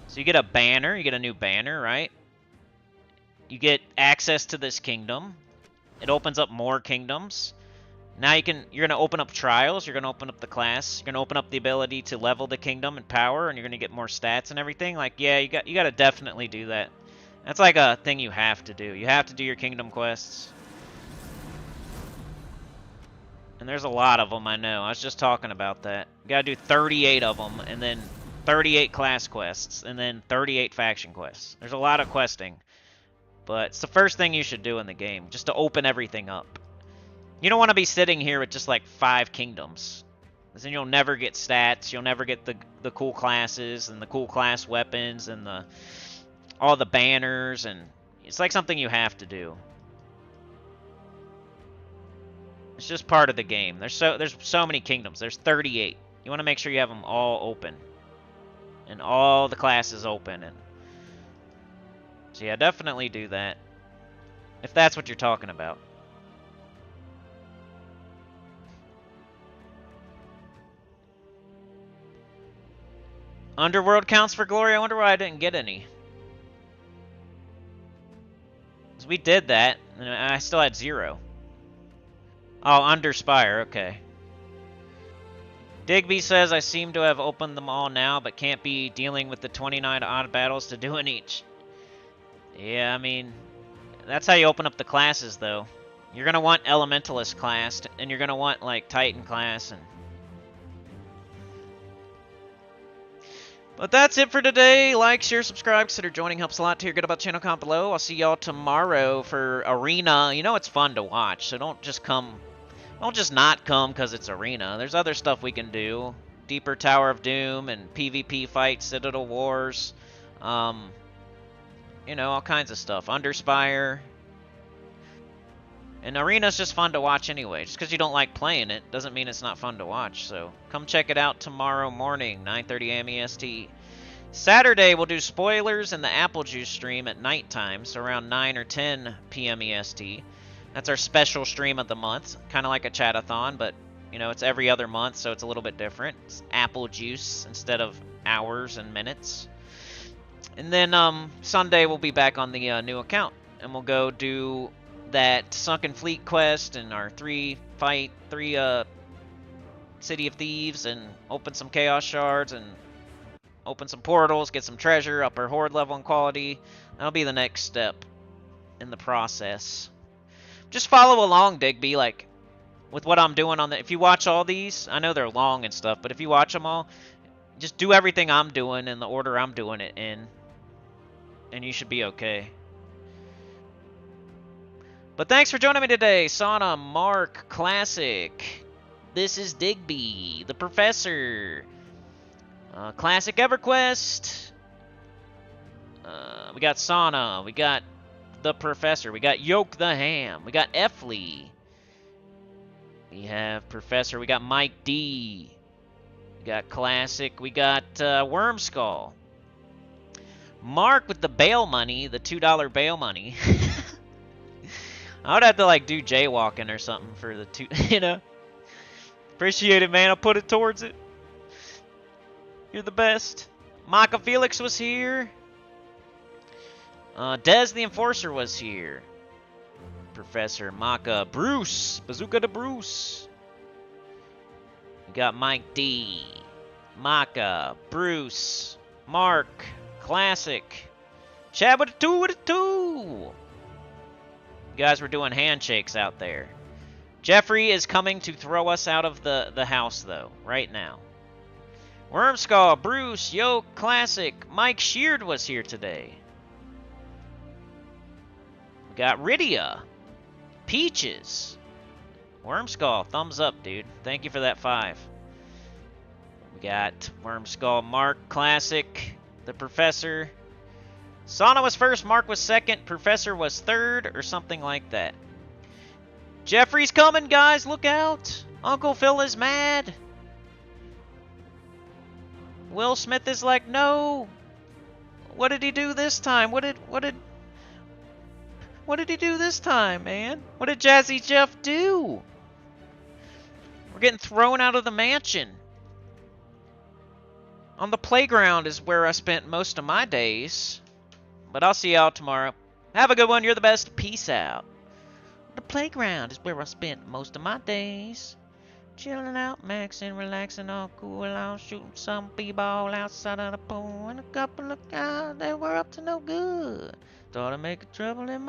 So you get a banner, you get a new banner, right? You get access to this kingdom. It opens up more kingdoms. Now you're gonna open up trials, you're gonna open up the class, you're gonna open up the ability to level the kingdom and power, and you're gonna get more stats and everything. Like, yeah, you gotta definitely do that. That's like a thing you have to do. You have to do your kingdom quests. And there's a lot of them, I know. I was just talking about that. You gotta do 38 of them, and then 38 class quests, and then 38 faction quests. There's a lot of questing. But it's the first thing you should do in the game, just to open everything up. You don't want to be sitting here with just like 5 kingdoms. Because then you'll never get stats, you'll never get the cool classes, and the cool class weapons, and all the banners, and it's like something you have to do. It's just part of the game. There's so many kingdoms. There's 38. You want to make sure you have them all open. And all the classes open. And so yeah, definitely do that. If that's what you're talking about. Underworld counts for glory? I wonder why I didn't get any. 'Cause we did that, and I still had 0. Oh, under Spire, okay. Digby says, I seem to have opened them all now, but can't be dealing with the 29 odd battles to do in each. Yeah, I mean, that's how you open up the classes, though. You're going to want Elementalist class, and you're going to want, like, Titan class, and... But that's it for today. Like, share, subscribe, consider joining. Helps a lot to hear good about the channel. Comment below. I'll see y'all tomorrow for Arena. You know it's fun to watch, so don't just not come because it's Arena. There's other stuff we can do. Deeper Tower of Doom and PvP fights, Citadel Wars. You know, all kinds of stuff. Underspire. And Arena's just fun to watch anyway. Just because you don't like playing it doesn't mean it's not fun to watch. So come check it out tomorrow morning, 9:30 a.m. EST. Saturday, we'll do spoilers in the Apple Juice stream at nighttime, so around 9 or 10 p.m. EST. That's our special stream of the month. Kind of like a chatathon, but, you know, it's every other month, so it's a little bit different. It's Apple Juice instead of hours and minutes. And then Sunday, we'll be back on the new account, and we'll go do that Sunken Fleet quest and our 3 City of Thieves, and open some Chaos Shards, and open some portals, get some treasure, up our Horde level and quality. That'll be the next step in the process. Just follow along, Digby, like, with what I'm doing on the... If you watch all these, I know they're long and stuff, but if you watch them all, just do everything I'm doing in the order I'm doing it in, and you should be okay. But thanks for joining me today, Sauna, Mark, Classic. This is Digby, the Professor. Classic EverQuest. We got Sauna. We got the Professor. We got Yoke the Ham. We got Efley. We have Professor. We got Mike D. We got Classic. We got Wormskull. Mark with the bail money, the $2 bail money. I would have to, like, do jaywalking or something for the 2, you know? Appreciate it, man. I'll put it towards it. You're the best. Maka Felix was here. Dez the Enforcer was here. Professor Maka Bruce. Bazooka to Bruce. We got Mike D. Maka. Bruce. Mark. Classic. Chad with a 2 with a 2. You guys were doing handshakes out there. Jeffrey is coming to throw us out of the house, though, right now. Wormskull, Bruce, Yo, Classic. Mike Sheard was here today. We got Rydia. Peaches. Wormskull, thumbs up, dude. Thank you for that 5. We got Wormskull, Mark, Classic, the Professor. Sana was first, Mark was second, Professor was third, or something like that. Jeffrey's coming, guys, look out! Uncle Phil is mad. Will Smith is like, no. What did he do this time? What did he do this time, man? What did Jazzy Jeff do? We're getting thrown out of the mansion. On the playground is where I spent most of my days. But I'll see y'all tomorrow. Have a good one. You're the best. Peace out. The playground is where I spent most of my days. Chilling out, maxing, relaxing, all cool out, shooting some b-ball outside of the pool. And a couple of guys, they were up to no good. Thought I'd make trouble in my